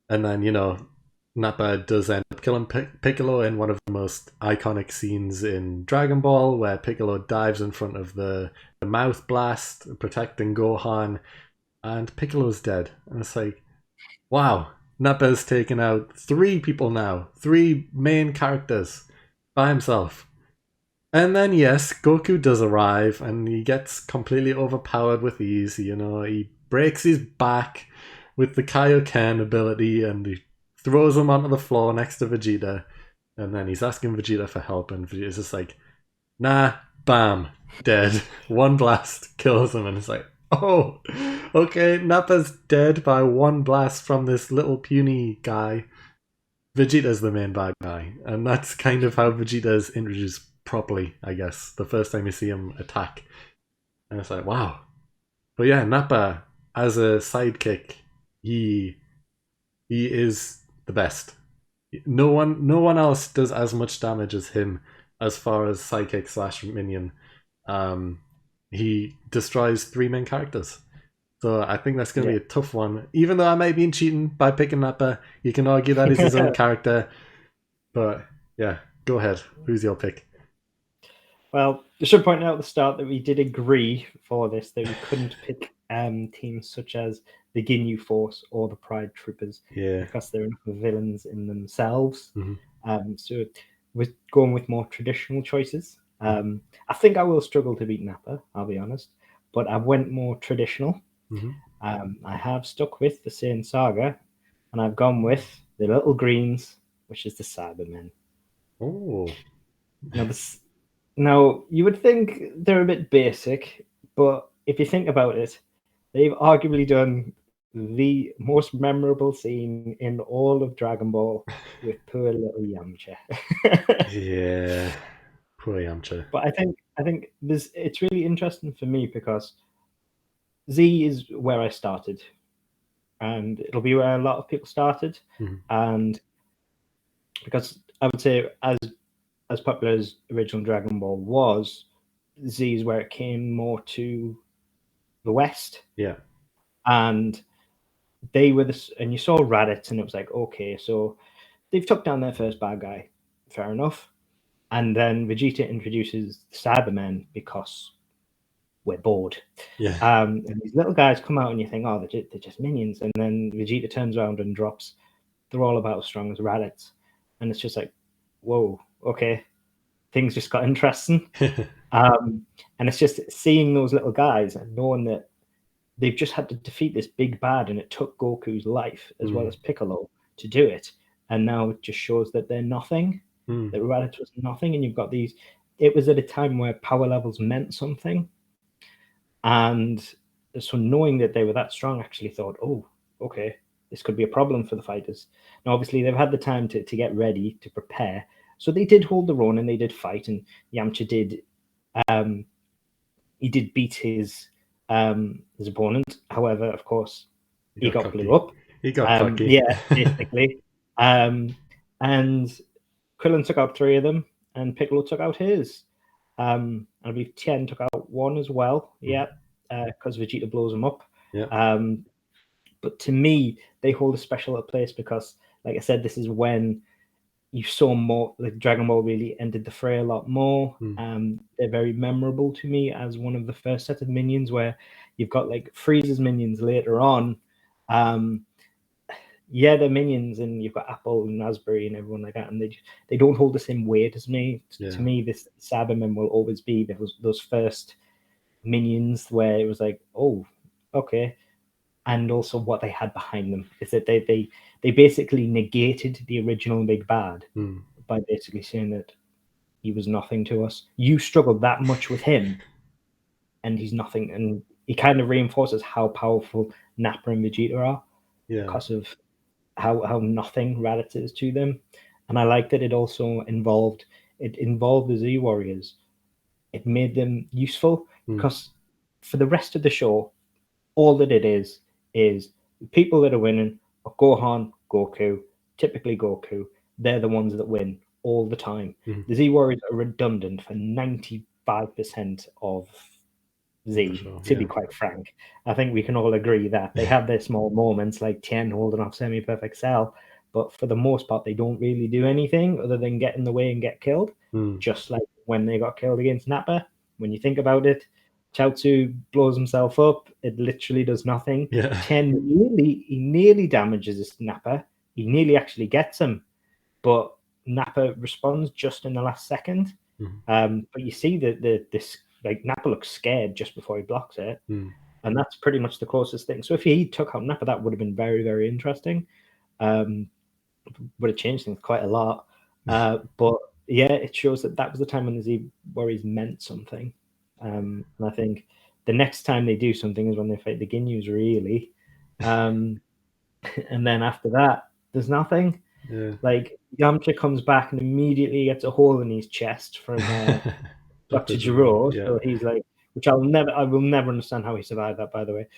then, you know, Nappa does end up killing Piccolo in one of the most iconic scenes in Dragon Ball, where Piccolo dives in front of the mouth blast, protecting Gohan, and Piccolo's dead. And it's like, wow, Nappa's taken out 3 people now, 3 main characters by himself. And then, yes, Goku does arrive, and he gets completely overpowered with ease. You know, he breaks his back with the Kaioken ability, and he throws him onto the floor next to Vegeta. And then he's asking Vegeta for help, and Vegeta's just like, nah, bam, dead. One blast kills him, and it's like, oh, okay, Nappa's dead by one blast from this little puny guy. Vegeta's the main bad guy, and that's kind of how Vegeta's introduced properly, I guess, the first time you see him attack. And it's like, wow. But yeah, Nappa, as a sidekick, he is the best. No one else does as much damage as him as far as sidekick / minion. He destroys 3 main characters. So I think that's going to be a tough one. Even though I might be cheating by picking Nappa, you can argue that he's his own character. But yeah, go ahead. Who's your pick? Well, I should point out at the start that we did agree for this that we couldn't pick teams such as the Ginyu Force or the Pride Troopers, because they're enough villains in themselves. Mm-hmm. So we're going with more traditional choices. I think I will struggle to beat Nappa, I'll be honest, but I went more traditional. Mm-hmm. I have stuck with the Saiyan Saga, and I've gone with the Little Greens, which is the Cybermen. Oh. Now, you would think they're a bit basic, but if you think about it, they've arguably done the most memorable scene in all of Dragon Ball with poor little Yamcha. Yeah, poor Yamcha. But I think it's really interesting for me because Z is where I started, and it'll be where a lot of people started. Mm-hmm. And because I would say as popular as original Dragon Ball was, Z is where it came more to the West. Yeah. And they were and you saw Raditz, and it was like, okay, so they've took down their first bad guy, fair enough. And then Vegeta introduces the Cybermen because we're bored. Yeah. And these little guys come out, and you think, oh, they're just minions. And then Vegeta turns around and drops, they're all about as strong as Raditz. And it's just like, whoa, okay, things just got interesting. And it's just seeing those little guys and knowing that they've just had to defeat this big bad, and it took Goku's life as well as Piccolo to do it. And now it just shows that they're nothing, that Raditz was nothing. And you've got these, it was at a time where power levels meant something. And so knowing that they were that strong, actually thought, oh, okay, this could be a problem for the fighters. Now, obviously, they've had the time to get ready, to prepare. So they did hold their own, and they did fight. And Yamcha did, he did beat his opponent. However, of course, he got blew up. He got cocky. Yeah, basically. And Krillin took out 3 of them, and Piccolo took out his. I believe Tien took out 1 as well. Yeah, because Vegeta blows him up. Yeah. But to me, they hold a special place because, like I said, this is when you saw more, like Dragon Ball really entered the fray a lot more. They're very memorable to me as one of the first set of minions, where you've got like Frieza's minions later on. Yeah, they're minions, and you've got Apple and Raspberry and everyone like that, and they don't hold the same weight as me. Yeah. To me, this Cybermen will always be those first minions where it was like, oh, okay. And also what they had behind them is that they basically negated the original big bad by basically saying that he was nothing to us. You struggled that much with him, and he's nothing. And he kind of reinforces how powerful Nappa and Vegeta are because of how nothing Raditz is to them. And I like that it also involved the Z Warriors. It made them useful because for the rest of the show, all that it is people that are winning are Gohan, Goku, typically Goku. They're the ones that win all the time. The Z Warriors are redundant for 95% of Z, to be quite frank. I think we can all agree that they have their small moments like Tien holding off Semi-Perfect Cell, but for the most part, they don't really do anything other than get in the way and get killed, just like when they got killed against Nappa. When you think about it, Chaozu blows himself up. It literally does nothing. Tien nearly damages his Nappa. He nearly actually gets him, but Nappa responds just in the last second. But you see that this like Nappa looks scared just before he blocks it, and that's pretty much the closest thing. So if he took out Nappa, that would have been very, very interesting. Would have changed things quite a lot. But yeah, it shows that was the time when the Z Warriors meant something. And I think the next time they do something is when they fight the Ginyus, really. And then after that, there's nothing. Like Yamcha comes back and immediately gets a hole in his chest from Dr. Gero. So he's like, which I will never understand how he survived that, by the way.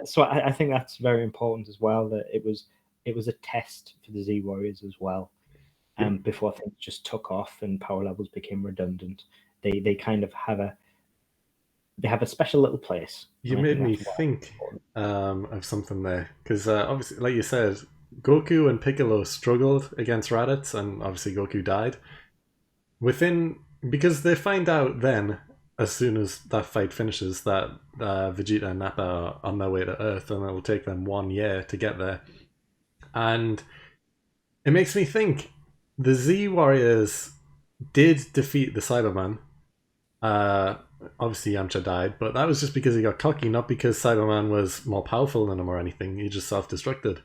So I think that's very important as well, that it was a test for the Z Warriors as well. Before things just took off and power levels became redundant, they kind of have a special little place. You made me think of something there, because obviously, like you said, Goku and Piccolo struggled against Raditz, and obviously Goku died. Because they find out then, as soon as that fight finishes, that Vegeta and Nappa are on their way to Earth, and it'll take them 1 year to get there. And it makes me think, the Z Warriors did defeat the Cyberman. Obviously Yamcha died, but that was just because he got cocky, not because Cyberman was more powerful than him or anything. He just self-destructed.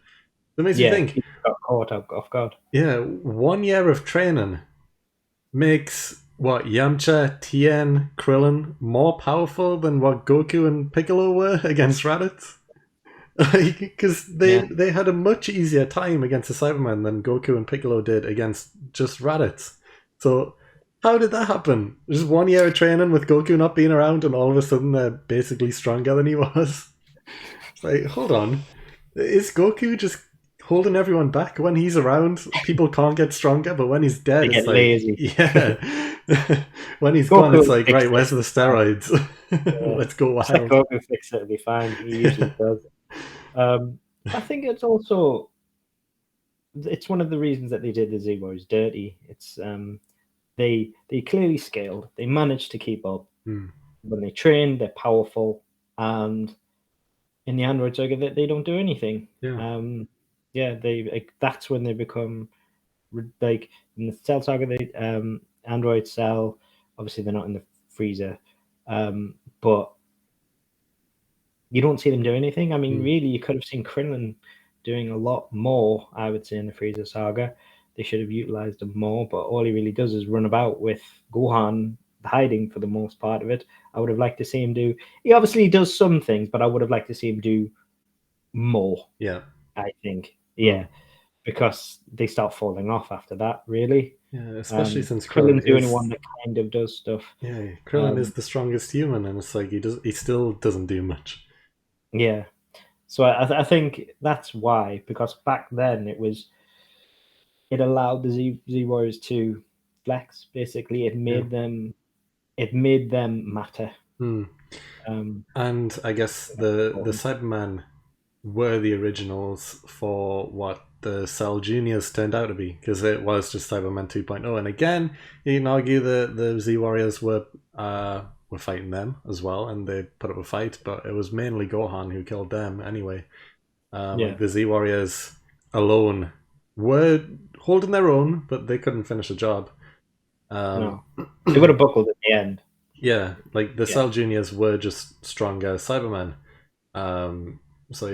It makes me think, he got caught off guard. 1 year of training makes Yamcha, Tien, Krillin more powerful than what Goku and Piccolo were against Raditz. Because they had a much easier time against the Cybermen than Goku and Piccolo did against just Raditz. So how did that happen? Just 1 year of training with Goku not being around, and all of a sudden they're basically stronger than he was. It's like, hold on. Is Goku just holding everyone back. When he's around, people can't get stronger, but when he's dead, They it's get like, lazy. yeah. When he's Goku gone, it's like, fix right, where's it. the steroids? Let's go Just let wild. Goku fix it, it'll be fine. He usually does. I think it's also one of the reasons that they did the Z Warriors dirty. It's they clearly scaled. They managed to keep up. When they train, they're powerful, and in the Android saga, they don't do anything. That's when they become like in the Cell saga. They Android Cell, obviously they're not in the freezer, but you don't see them do anything. I mean, really, you could have seen Krillin doing a lot more, I would say, in the Freezer saga. They should have utilized him more, but all he really does is run about with Gohan hiding for the most part of it. I would have liked to see him do... He obviously does some things, but I would have liked to see him do more, Yeah. I think. Yeah, because they start falling off after that, really. Yeah, especially since Krillin's the only one that kind of does stuff. Yeah, Krillin is the strongest human, and it's like he still doesn't do much. Yeah. So I think that's why, because back then it allowed the Z Warriors to flex. Basically, it made them matter. And I guess the Cybermen were the originals for what the Cell Juniors turned out to be, because it was just Cybermen 2.0. And again, you can argue the Z Warriors were fighting them as well, and they put up a fight, but it was mainly Gohan who killed them anyway. Like the Z Warriors alone were holding their own, but they couldn't finish the job. No, they would have buckled at the end. Yeah, like the Cell Juniors were just stronger Cybermen. So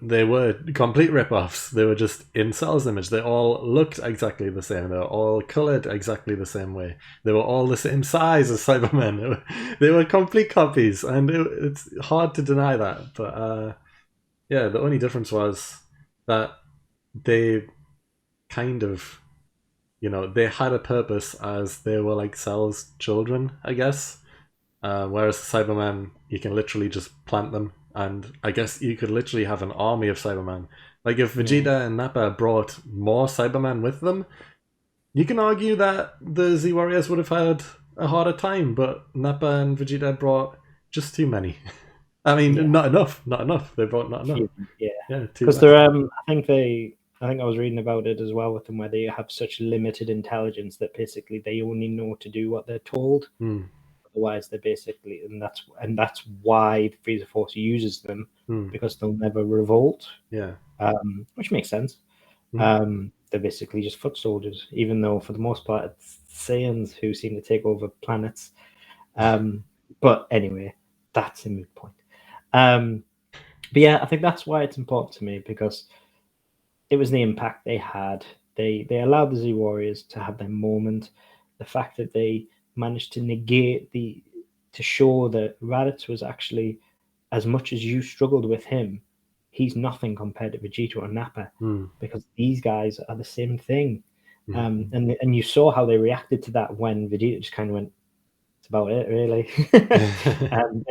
they were complete rip-offs. They were just in Cell's image. They all looked exactly the same. They were all colored exactly the same way. They were all the same size as Cybermen. They were complete copies, and it's hard to deny that. But yeah, the only difference was that they kind of, they had a purpose, as they were like Cell's children, I guess. Whereas Cybermen, you can literally just plant them, and I guess you could literally have an army of Cybermen. Like if Vegeta and Nappa brought more Cybermen with them, you can argue that the Z Warriors would have had a harder time, but Nappa and Vegeta brought just too many. I mean, not enough. They brought not enough. Yeah, because they're. I think I was reading about it as well with them, where they have such limited intelligence that basically they only know to do what they're told. Otherwise, they're basically, and that's why the Freezer Force uses them, because they'll never revolt. Yeah, which makes sense. They're basically just foot soldiers, even though for the most part it's Saiyans who seem to take over planets. But anyway, that's a moot point. But yeah, I think that's why it's important to me, because it was the impact they had. They allowed the Z Warriors to have their moment. The fact that they managed to negate to show that Raditz was actually, as much as you struggled with him, he's nothing compared to Vegeta or Nappa, because these guys are the same thing. And you saw how they reacted to that when Vegeta just kind of went, "It's about it, really." And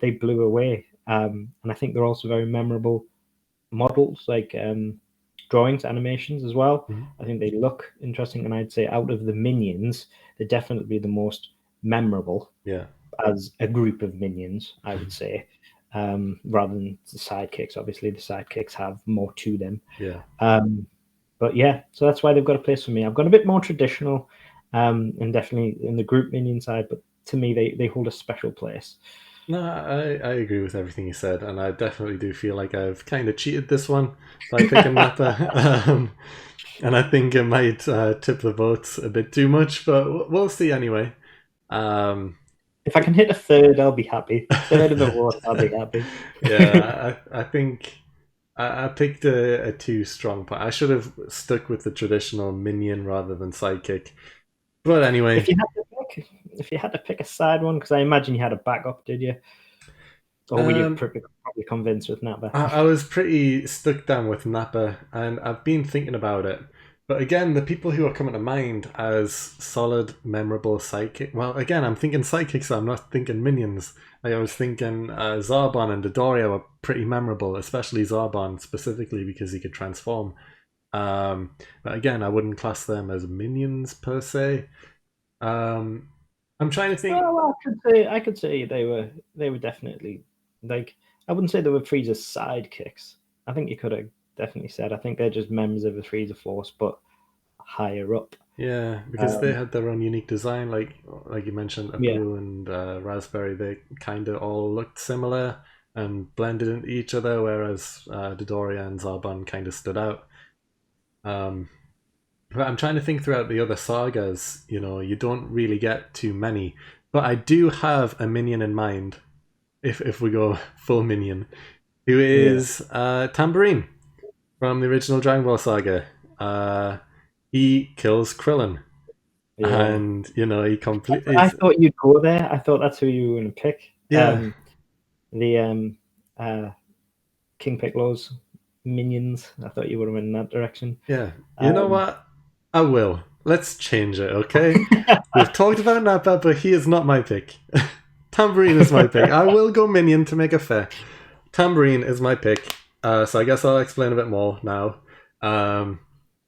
they blew away. And I think they're also very memorable models, like drawings, animations as well. I think they look interesting, and I'd say out of the minions, they're definitely the most memorable. As a group of minions, I would say, rather than the sidekicks. Obviously, the sidekicks have more to them. But yeah, so that's why they've got a place for me. I've gone a bit more traditional, and definitely in the group minion side, but to me, they hold a special place. No, I agree with everything you said, and I definitely do feel like I've kind of cheated this one by picking Nappa. And I think it might tip the votes a bit too much, but we'll see anyway. If I can hit a third, I'll be happy. Third of the vote, I'll be happy. Yeah, I think I picked a too strong part. I should have stuck with the traditional minion rather than sidekick. But anyway, if you had to pick a side one, because I imagine you had a backup, did you? Or were you probably convinced with Nappa? I was pretty stuck down with Nappa, and I've been thinking about it. But again, the people who are coming to mind as solid, memorable sidekick. Well, again, I'm thinking sidekicks. So I'm not thinking minions. I was thinking Zarbon and Dodoria were pretty memorable, especially Zarbon specifically because he could transform. But again, I wouldn't class them as minions per se. I'm trying to think. Well, I could say they were definitely like, I wouldn't say they were Frieza's sidekicks. I think you could have definitely said. I think they're just members of the Frieza Force, but higher up. Yeah, because they had their own unique design, like you mentioned, Abu Yeah. and Raspberry. They kind of all looked similar and blended into each other, whereas Dodoria and Zarbon kind of stood out. But I'm trying to think throughout the other sagas. You don't really get too many, but I do have a minion in mind. If we go full minion, who is Tambourine from the original Dragon Ball saga. He kills Krillin. Yeah. And he completely. I thought you'd go there. I thought that's who you were going to pick. Yeah. King Piccolo's minions. I thought you would have went in that direction. Yeah. You know what? I will. Let's change it, okay? We've talked about Nappa, but he is not my pick. Tambourine is my pick. I will go minion to make it fair. Tambourine is my pick. So I guess I'll explain a bit more now.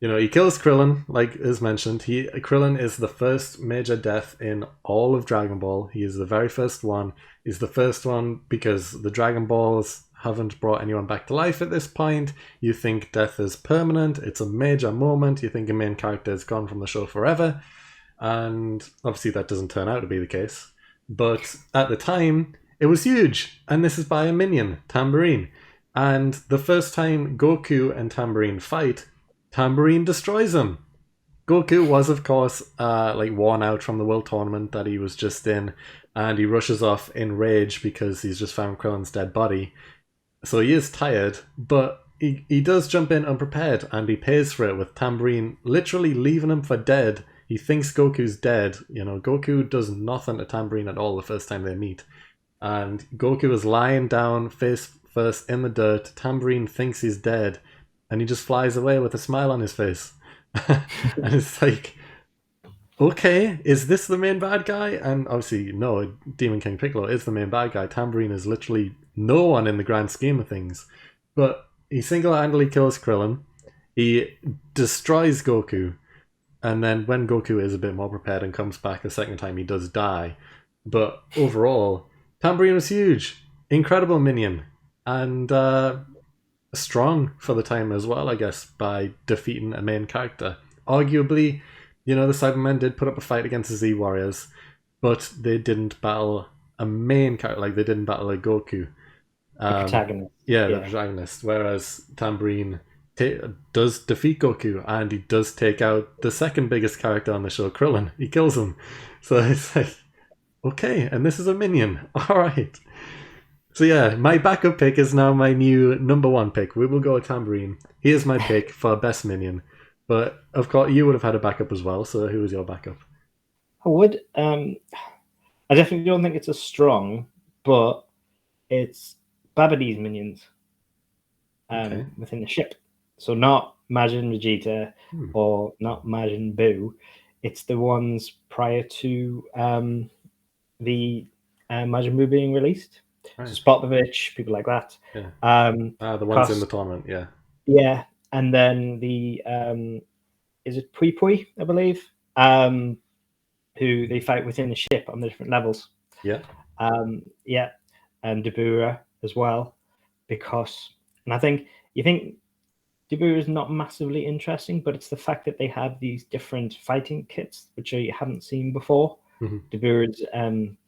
He kills Krillin, like is mentioned. Krillin is the first major death in all of Dragon Ball. He is the very first one. He's the first one because the Dragon Balls haven't brought anyone back to life at this point. You think death is permanent. It's a major moment. You think a main character is gone from the show forever. And obviously that doesn't turn out to be the case. But at the time, it was huge. And this is by a minion, Tambourine. And the first time Goku and Tambourine fight, Tambourine destroys him. Goku was, of course, worn out from the World Tournament that he was just in, and he rushes off in rage because he's just found Krillin's dead body. So he is tired, but he does jump in unprepared, and he pays for it with Tambourine literally leaving him for dead. He thinks Goku's dead. Goku does nothing to Tambourine at all the first time they meet. And Goku is lying down face first in the dirt. Tambourine thinks he's dead, and he just flies away with a smile on his face. And it's like, okay, is this the main bad guy? And obviously, no, Demon King Piccolo is the main bad guy. Tambourine is literally no one in the grand scheme of things. But he single-handedly kills Krillin. He destroys Goku. And then when Goku is a bit more prepared and comes back a second time, he does die. But overall, Tambourine was huge. Incredible minion. And strong for the time as well, I guess, by defeating a main character. Arguably, the Cybermen did put up a fight against the Z Warriors, but they didn't battle a main character, like they didn't battle a Goku. The protagonist. Yeah, the protagonist. Whereas Tambourine does defeat Goku, and he does take out the second biggest character on the show, Krillin. He kills him. So it's like, okay, and this is a minion. Alright. So yeah, my backup pick is now my new number one pick. We will go with Tambourine. Here's my pick for best minion. But of course, you would have had a backup as well. So who was your backup? I would. I definitely don't think it's as strong, but it's Babidi's minions within the ship. So not Majin Vegeta or not Majin Buu. It's the ones prior to the Majin Buu being released. Right. So Spopovich, people like that. Yeah. The ones in the tournament, yeah. Yeah, and then the is it Pui Pui, I believe, who they fight within the ship on the different levels. Yeah. And Dabura as well, because, and I think you think Dabura is not massively interesting, but it's the fact that they have these different fighting kits which you haven't seen before. Dabura's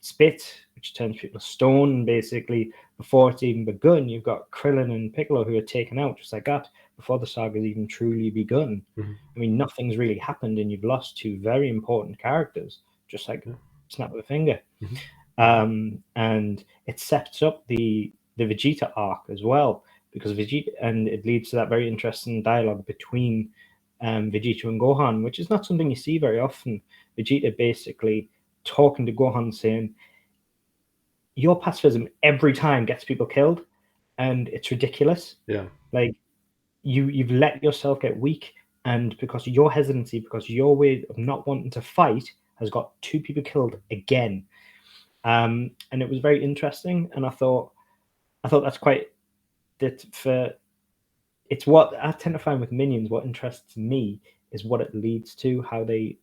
spit, which turns people to stone, and basically before it's even begun, you've got Krillin and Piccolo who are taken out just like that before the saga's even truly begun. I mean, nothing's really happened, and you've lost two very important characters, just like snap of a finger. And it sets up the Vegeta arc as well, because Vegeta, and it leads to that very interesting dialogue between Vegeta and Gohan, which is not something you see very often. Vegeta basically talking to Gohan saying, your pacifism every time gets people killed, and it's ridiculous. Yeah. Like, you've let yourself get weak and because your hesitancy, because your way of not wanting to fight has got 2 people killed again. And it was very interesting, and I thought that's quite that for it's what I tend to find with minions. What interests me is what it leads to, how they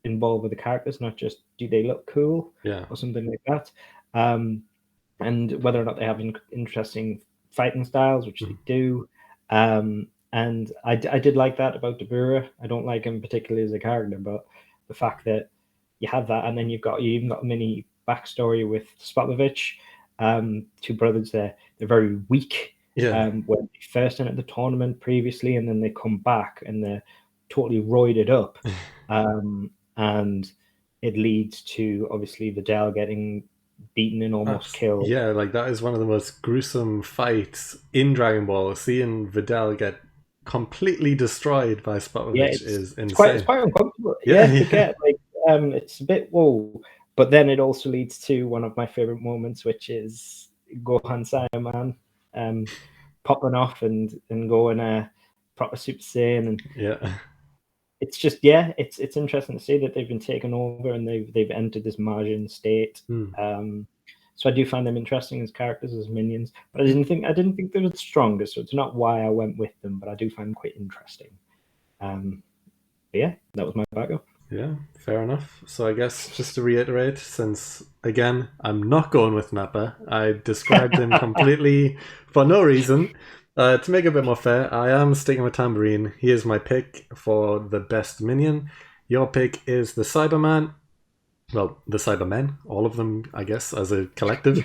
involve with the characters, not just do they look cool or something like that, and whether or not they have interesting fighting styles, which they do. And I did like that about Dabura. I don't like him particularly as a character, but the fact that you have that, and then you even got a mini backstory with Spopovich, 2 brothers. They're very weak. When they first entered the tournament previously, and then they come back and they're totally roided up. And it leads to obviously Videl getting beaten and almost killed. Yeah, like that is one of the most gruesome fights in Dragon Ball. Seeing Videl get completely destroyed by Spopovich is insane. It's quite uncomfortable. To get like it's a bit whoa. But then it also leads to one of my favorite moments, which is Gohan Saiyaman popping off and going a proper Super Saiyan. And it's just it's interesting to see that they've been taken over and they've entered this Martian state. So I do find them interesting as characters, as minions, but I didn't think they were the strongest, so it's not why I went with them, but I do find them quite interesting. That was my backup. Yeah, fair enough. So I guess just to reiterate, since again I'm not going with Nappa, I described him completely for no reason. To make it a bit more fair, I am sticking with Tambourine. He is my pick for the best minion. Your pick is the Cyberman. Well, the Cybermen, all of them, I guess, as a collective.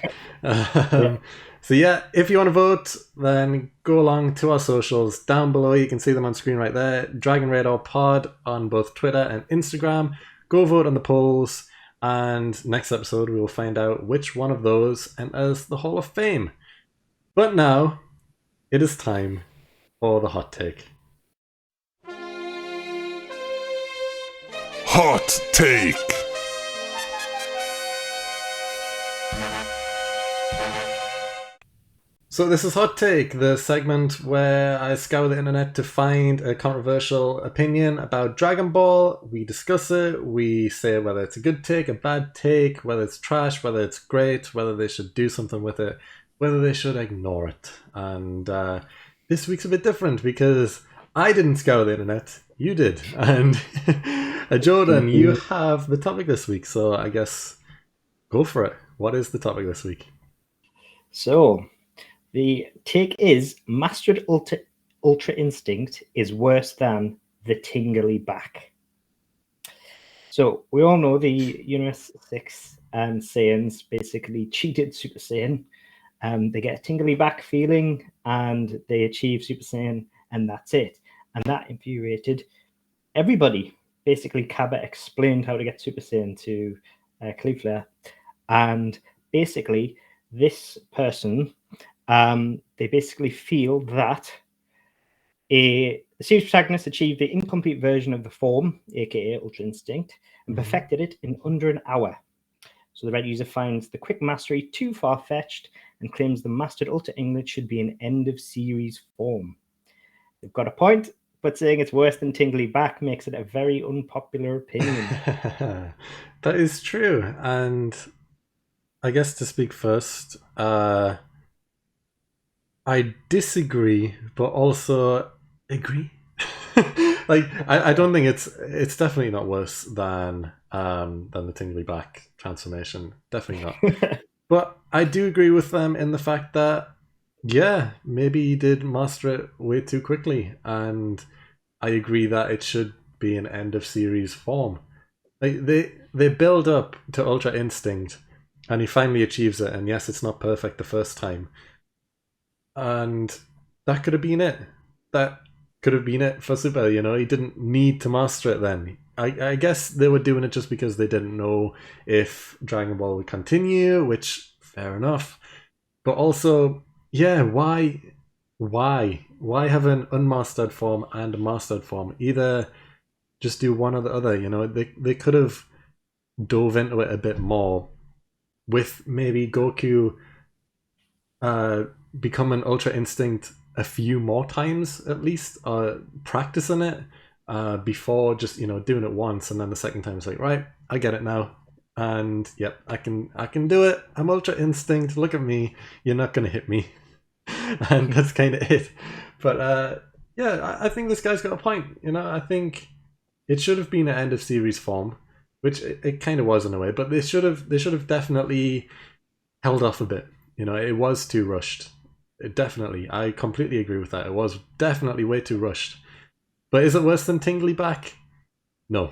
So yeah, if you want to vote, then go along to our socials down below. You can see them on screen right there. Dragon Radar Pod on both Twitter and Instagram. Go vote on the polls, and next episode we will find out which one of those enters the Hall of Fame. But now, it is time for the hot take. Hot take. So this is Hot Take, the segment where I scour the internet to find a controversial opinion about Dragon Ball. We discuss it, we say whether it's a good take, a bad take, whether it's trash, whether it's great, whether they should do something with it, whether they should ignore it. And this week's a bit different because I didn't scour the internet, you did. And Ajoten, you have the topic this week, so I guess go for it. What is the topic this week? So, the take is Mastered Ultra Instinct is worse than the Tingly Back. So we all know the Universe 6 Saiyans basically cheated Super Saiyan. They get a tingly back feeling and they achieve Super Saiyan, and that's it. And that infuriated everybody. Basically, Kaba explained how to get Super Saiyan to Cauliflower. And basically, this person... they basically feel that the series protagonist achieved the incomplete version of the form, aka Ultra Instinct, and perfected it in under an hour. So the Red user finds the quick mastery too far-fetched and claims the Mastered Ultra English should be an end-of-series form. They've got a point, but saying it's worse than Tingly Back makes it a very unpopular opinion. That is true, and I guess to speak first... I disagree, but also agree. Like, I don't think it's definitely not worse than the Tingly Back transformation. Definitely not. But I do agree with them in the fact that, yeah, maybe he did master it way too quickly, and I agree that it should be an end of series form. Like they build up to Ultra Instinct, and he finally achieves it. And yes, it's not perfect the first time. And that could have been it. That could have been it for Super, you know? He didn't need to master it then. I guess they were doing it just because they didn't know if Dragon Ball would continue, which, fair enough. But also, yeah, why have an unmastered form and a mastered form? Either just do one or the other, you know? They could have dove into it a bit more with maybe Goku... become an Ultra Instinct a few more times at least, practicing it before just doing it once, and then the second time it's like, right, I get it now, and yep, I can do it. I'm Ultra Instinct. Look at me. You're not gonna hit me, and that's kind of it. But yeah, I think this guy's got a point. I think it should have been an end of series form, which it kind of was in a way, but they should have definitely held off a bit. It was too rushed. Definitely, I completely agree with that. It was definitely way too rushed. But is it worse than Tingly Back? No,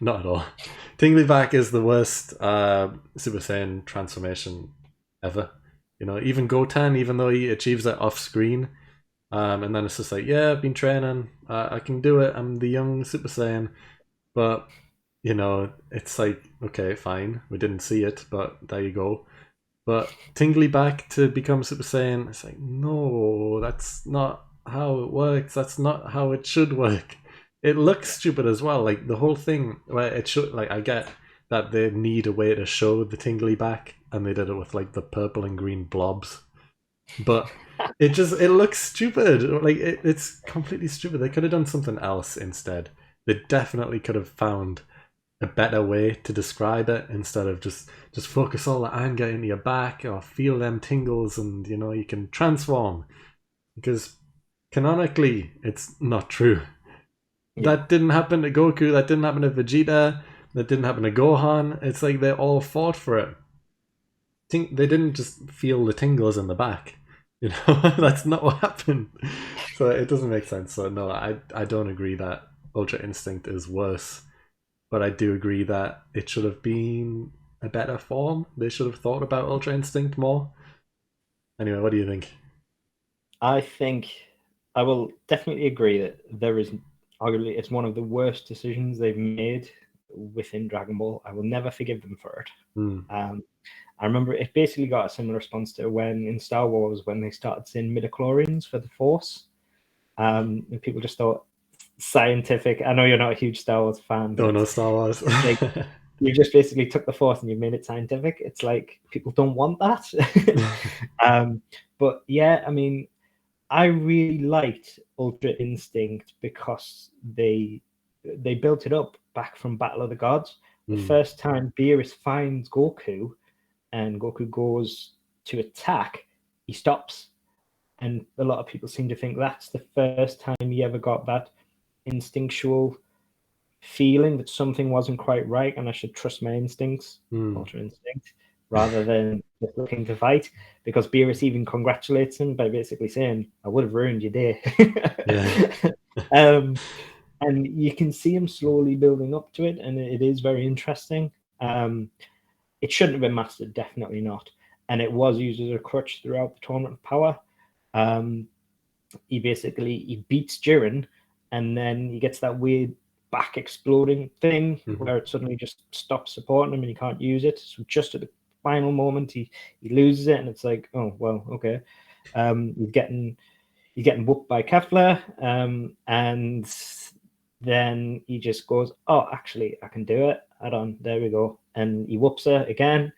not at all. Tingly Back is the worst Super Saiyan transformation ever. Even Goten, even though he achieves it off screen, and then it's just like, yeah, I've been training, I can do it, I'm the young Super Saiyan. But it's like, okay, fine, we didn't see it, but there you go. But Tingly Back to become Super Saiyan, it's like, no, that's not how it works. That's not how it should work. It looks stupid as well. Like the whole thing where it should, like, I get that they need a way to show the Tingly Back, and they did it with like the purple and green blobs. But it looks stupid. Like it's completely stupid. They could have done something else instead. They definitely could have found a better way to describe it instead of just focus all the anger into your back, or feel them tingles, and you can transform. Because canonically it's not true. Yeah. That didn't happen to Goku, that didn't happen to Vegeta, that didn't happen to Gohan. It's like they all fought for it. They didn't just feel the tingles in the back. That's not what happened. So it doesn't make sense. So no, I don't agree that Ultra Instinct is worse. But I do agree that it should have been a better form. They should have thought about Ultra Instinct more. Anyway, what do you think? I think I will definitely agree that there is, arguably, it's one of the worst decisions they've made within Dragon Ball. I will never forgive them for it. I remember it basically got a similar response to when in Star Wars, when they started seeing midichlorians for the Force. And people just thought, scientific. I know you're not a huge Star Wars fan. Don't know Star Wars. Like, you just basically took the Force and you made it scientific. It's like people don't want that. But yeah, I mean, I really liked Ultra Instinct because they built it up back from Battle of the Gods. The first time Beerus finds Goku and Goku goes to attack, he stops. And a lot of people seem to think that's the first time he ever got that instinctual feeling that something wasn't quite right and I should trust my instincts, Ultra Instinct, rather than just looking to fight. Because Beerus even congratulates him by basically saying, I would have ruined your day. And you can see him slowly building up to it, and it is very interesting. It shouldn't have been mastered, definitely not. And it was used as a crutch throughout the Tournament of Power. He beats Jiren, and then he gets that weird back exploding thing where it suddenly just stops supporting him and he can't use it. So just at the final moment, he loses it, and it's like, oh well, okay. He's getting whooped by Kefla, and then he just goes, oh, actually, I can do it. Hold on, there we go, and he whoops her again.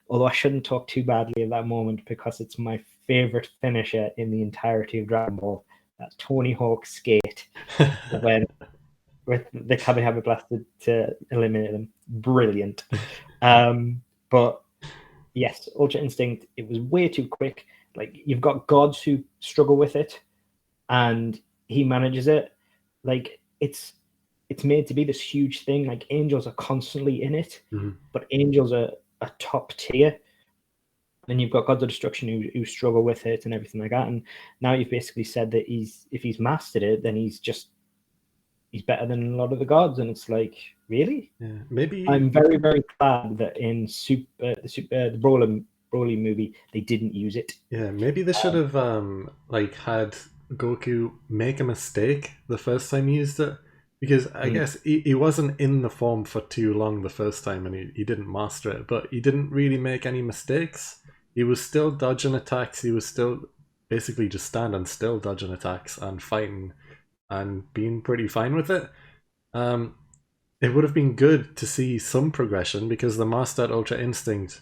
Although I shouldn't talk too badly of that moment because it's my favorite finisher in the entirety of Dragon Ball. That's Tony Hawk's skate when with the Kamehameha Blaster to eliminate them. Brilliant. But yes, Ultra Instinct, it was way too quick. Like, you've got gods who struggle with it, and he manages it. Like, it's made to be this huge thing. Like, angels are constantly in it, but angels are a top tier. And you've got gods of destruction who struggle with it and everything like that. And now you've basically said that if he's mastered it, then he's better than a lot of the gods. And it's like, really? Yeah, maybe. I'm very, very glad that in the Broly movie they didn't use it. Yeah, maybe they should have had Goku make a mistake the first time he used it, because I guess he wasn't in the form for too long the first time, and he didn't master it, but he didn't really make any mistakes. He was still dodging attacks. He was still basically just standing still, dodging attacks and fighting and being pretty fine with it. It would have been good to see some progression, because the Mastered Ultra Instinct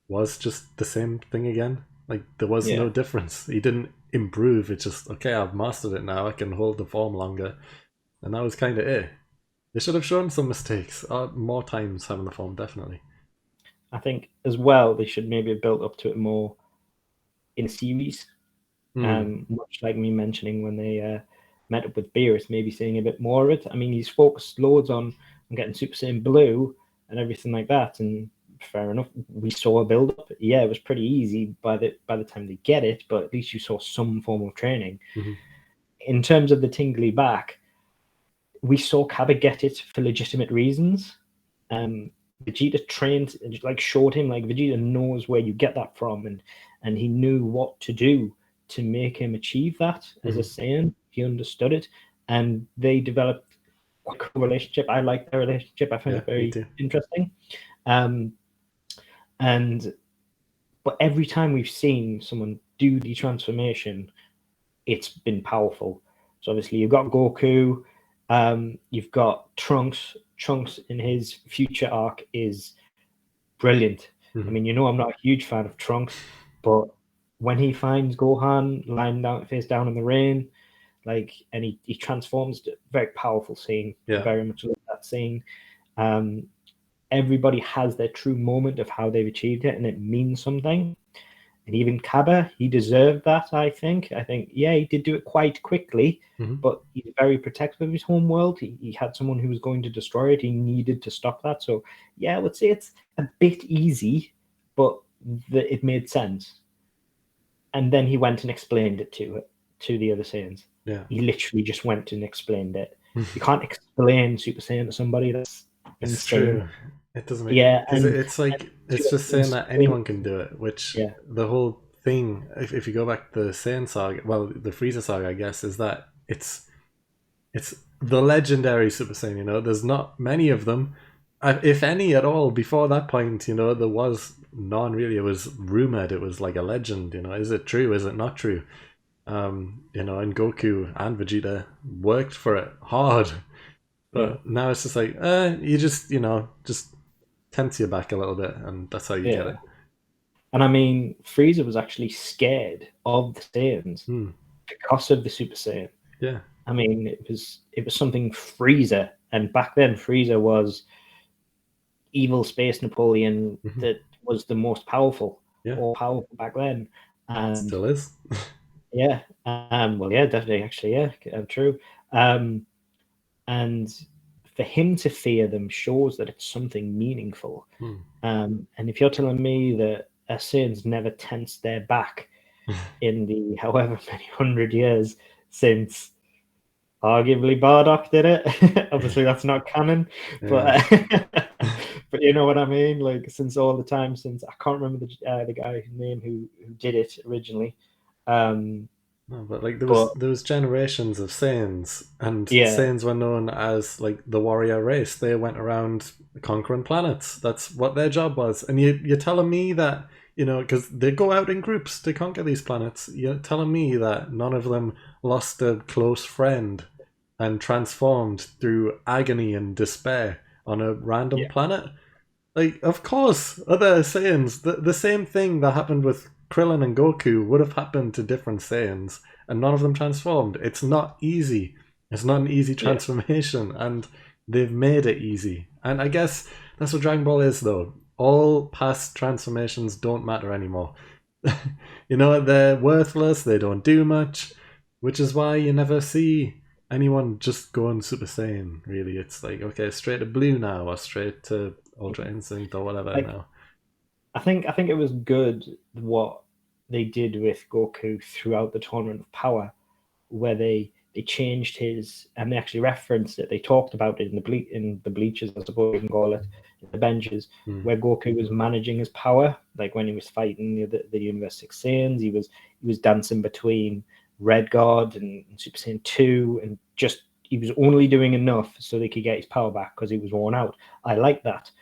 was just the same thing again. Like, there was no difference. He didn't improve. It's just, okay, I've mastered it now. I can hold the form longer. And that was kind of it. They should have shown some mistakes. More times having the form, definitely. I think as well, they should maybe have built up to it more in a series. Much like me mentioning when they met up with Beerus, maybe seeing a bit more of it. I mean, he's focused loads on getting Super Saiyan Blue and everything like that, and fair enough, we saw a build up. Yeah, it was pretty easy by the time they get it, but at least you saw some form of training. In terms of the tingly back, we saw Cabba get it for legitimate reasons. Vegeta trained, like showed him, like Vegeta knows where you get that from, and he knew what to do to make him achieve that as a Saiyan. He understood it, and they developed a cool relationship. I like their relationship. I found it very interesting. But every time we've seen someone do the transformation, it's been powerful. So obviously you've got Goku, you've got Trunks. Trunks in his future arc is brilliant. I mean, you know, I'm not a huge fan of Trunks, but when he finds Gohan lying down, face down in the rain, like, and he transforms, very powerful scene. Very much like that scene. Everybody has their true moment of how they've achieved it, and it means something. And even Cabba, he deserved that, I think. Yeah, he did do it quite quickly, but he's very protective of his home world. He had someone who was going to destroy it. He needed to stop that. So, yeah, I would say it's a bit easy, but it made sense. And then he went and explained it to the other Saiyans. Yeah. He literally just went and explained it. You can't explain Super Saiyan to somebody. That's it's insane. True. It doesn't make because it's like it's just saying that anyone can do it, which the whole thing, if you go back to the Saiyan saga, well, the Frieza saga, I guess, is that it's the legendary Super Saiyan, you know. There's not many of them, if any at all. Before that point, you know, there was none really. It was rumored, it was like a legend, you know. Is it true, is it not true? You know, and Goku and Vegeta worked for it hard, but now it's just like you just, you know, just tense your back a little bit, and that's how you get it. And I mean, Frieza was actually scared of the Saiyans because of the Super Saiyan. Yeah. I mean, it was something Frieza, and back then Frieza was evil space Napoleon that was the most powerful, all powerful back then, and still is. Yeah. Well, yeah, definitely. Actually, yeah, true. And for him to fear them shows that it's something meaningful. And if you're telling me that Saiyan's never tensed their back in the however many 100 years since arguably Bardock did it, obviously that's not canon, but but you know what I mean. Like, since all the time since, I can't remember the guy's name who did it originally. No, but like there was generations of Saiyans, and Saiyans were known as like the warrior race. They went around conquering planets. That's what their job was. And you're telling me that, you know, because they go out in groups to conquer these planets, you're telling me that none of them lost a close friend and transformed through agony and despair on a random planet? Like, of course, other Saiyans, the same thing that happened with Krillin and Goku would have happened to different Saiyans, and none of them transformed. It's not easy. It's not an easy transformation, and they've made it easy. And I guess that's what Dragon Ball is, though. All past transformations don't matter anymore. You know, they're worthless, they don't do much, which is why you never see anyone just going Super Saiyan, really. It's like, okay, straight to Blue now, or straight to Ultra Instinct, or whatever now. I think it was good what they did with Goku throughout the Tournament of Power, where they changed his, and they actually referenced it. They talked about it in the bleachers, I suppose you can call it, the benches, where Goku was managing his power. Like when he was fighting the Universe 6 Saiyans, he was dancing between Red God and Super Saiyan 2, and just he was only doing enough so they could get his power back because he was worn out. I like that.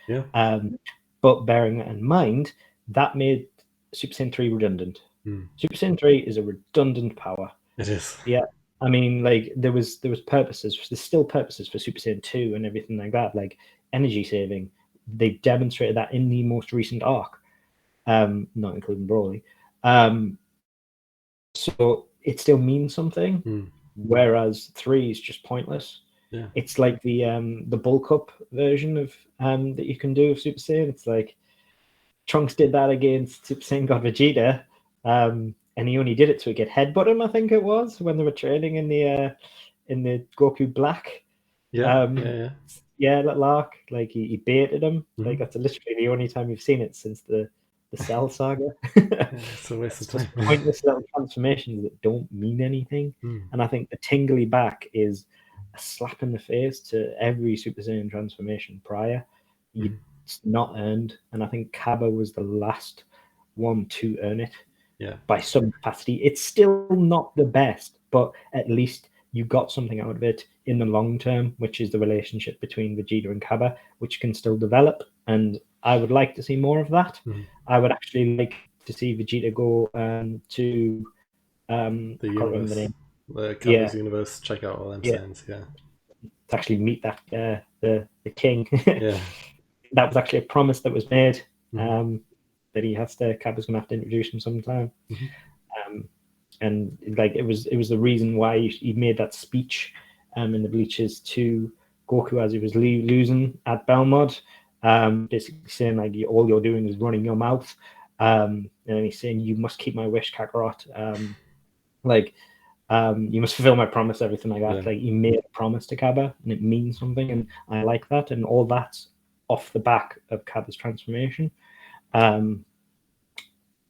But bearing that in mind, that made Super Saiyan 3 redundant. Super Saiyan 3 is a redundant power. It is. Yeah. I mean, like, there was purposes. There's still purposes for Super Saiyan 2 and everything like that, like energy saving. They demonstrated that in the most recent arc, not including Broly. So it still means something. Whereas 3 is just pointless. Yeah. It's like the bulk up version of that you can do of Super Saiyan. It's like Trunks did that against Super Saiyan God Vegeta, and he only did it to get headbutt him, I think it was, when they were training in the Goku Black. Little arc. Like he baited him. Like that's literally the only time you've seen it since the Cell saga. It's a waste of time. Pointless little transformations that don't mean anything. And I think the tingly back is a slap in the face to every Super Saiyan transformation prior. It's not earned, and I think Cabba was the last one to earn it. By some capacity. It's still not the best, but at least you got something out of it in the long term, which is the relationship between Vegeta and Cabba, which can still develop. And I would like to see more of that. I would actually like to see Vegeta go to the universe, the Cabba's universe. Check out all them Saiyans. To actually meet that the king. That was actually a promise that was made. That he has to, Cabba's gonna have to introduce him sometime. And like it was the reason why he made that speech in the bleachers to Goku as he was losing at Belmod, basically saying like all you're doing is running your mouth, and then he's saying you must keep my wish, Kakarot, you must fulfill my promise, everything like that. Like he made a promise to Cabba and it means something, and I like that, and all that's off the back of Cabba's transformation.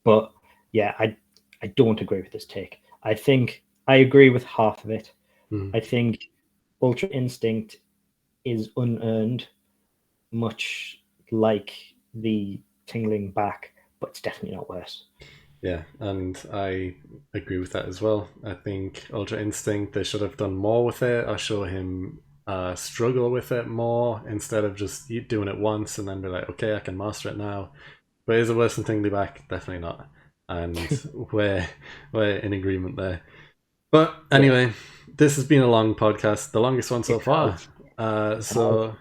But yeah, I don't agree with this take. I think I agree with half of it. I think Ultra Instinct is unearned, much like the tingling back, but it's definitely not worse. Yeah, and I agree with that as well. I think Ultra Instinct, they should have done more with it, or show him struggle with it more, instead of just doing it once and then be like, okay, I can master it now. But is it worse than Tingly Back? Definitely not. And we're in agreement there. But anyway, this has been a long podcast, the longest one so far. So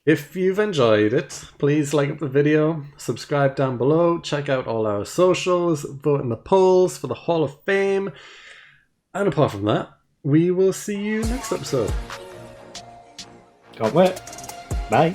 if you've enjoyed it, please like up the video, subscribe down below, check out all our socials, vote in the polls for the Hall of Fame. And apart from that, we will see you next episode. Can't wait. Bye.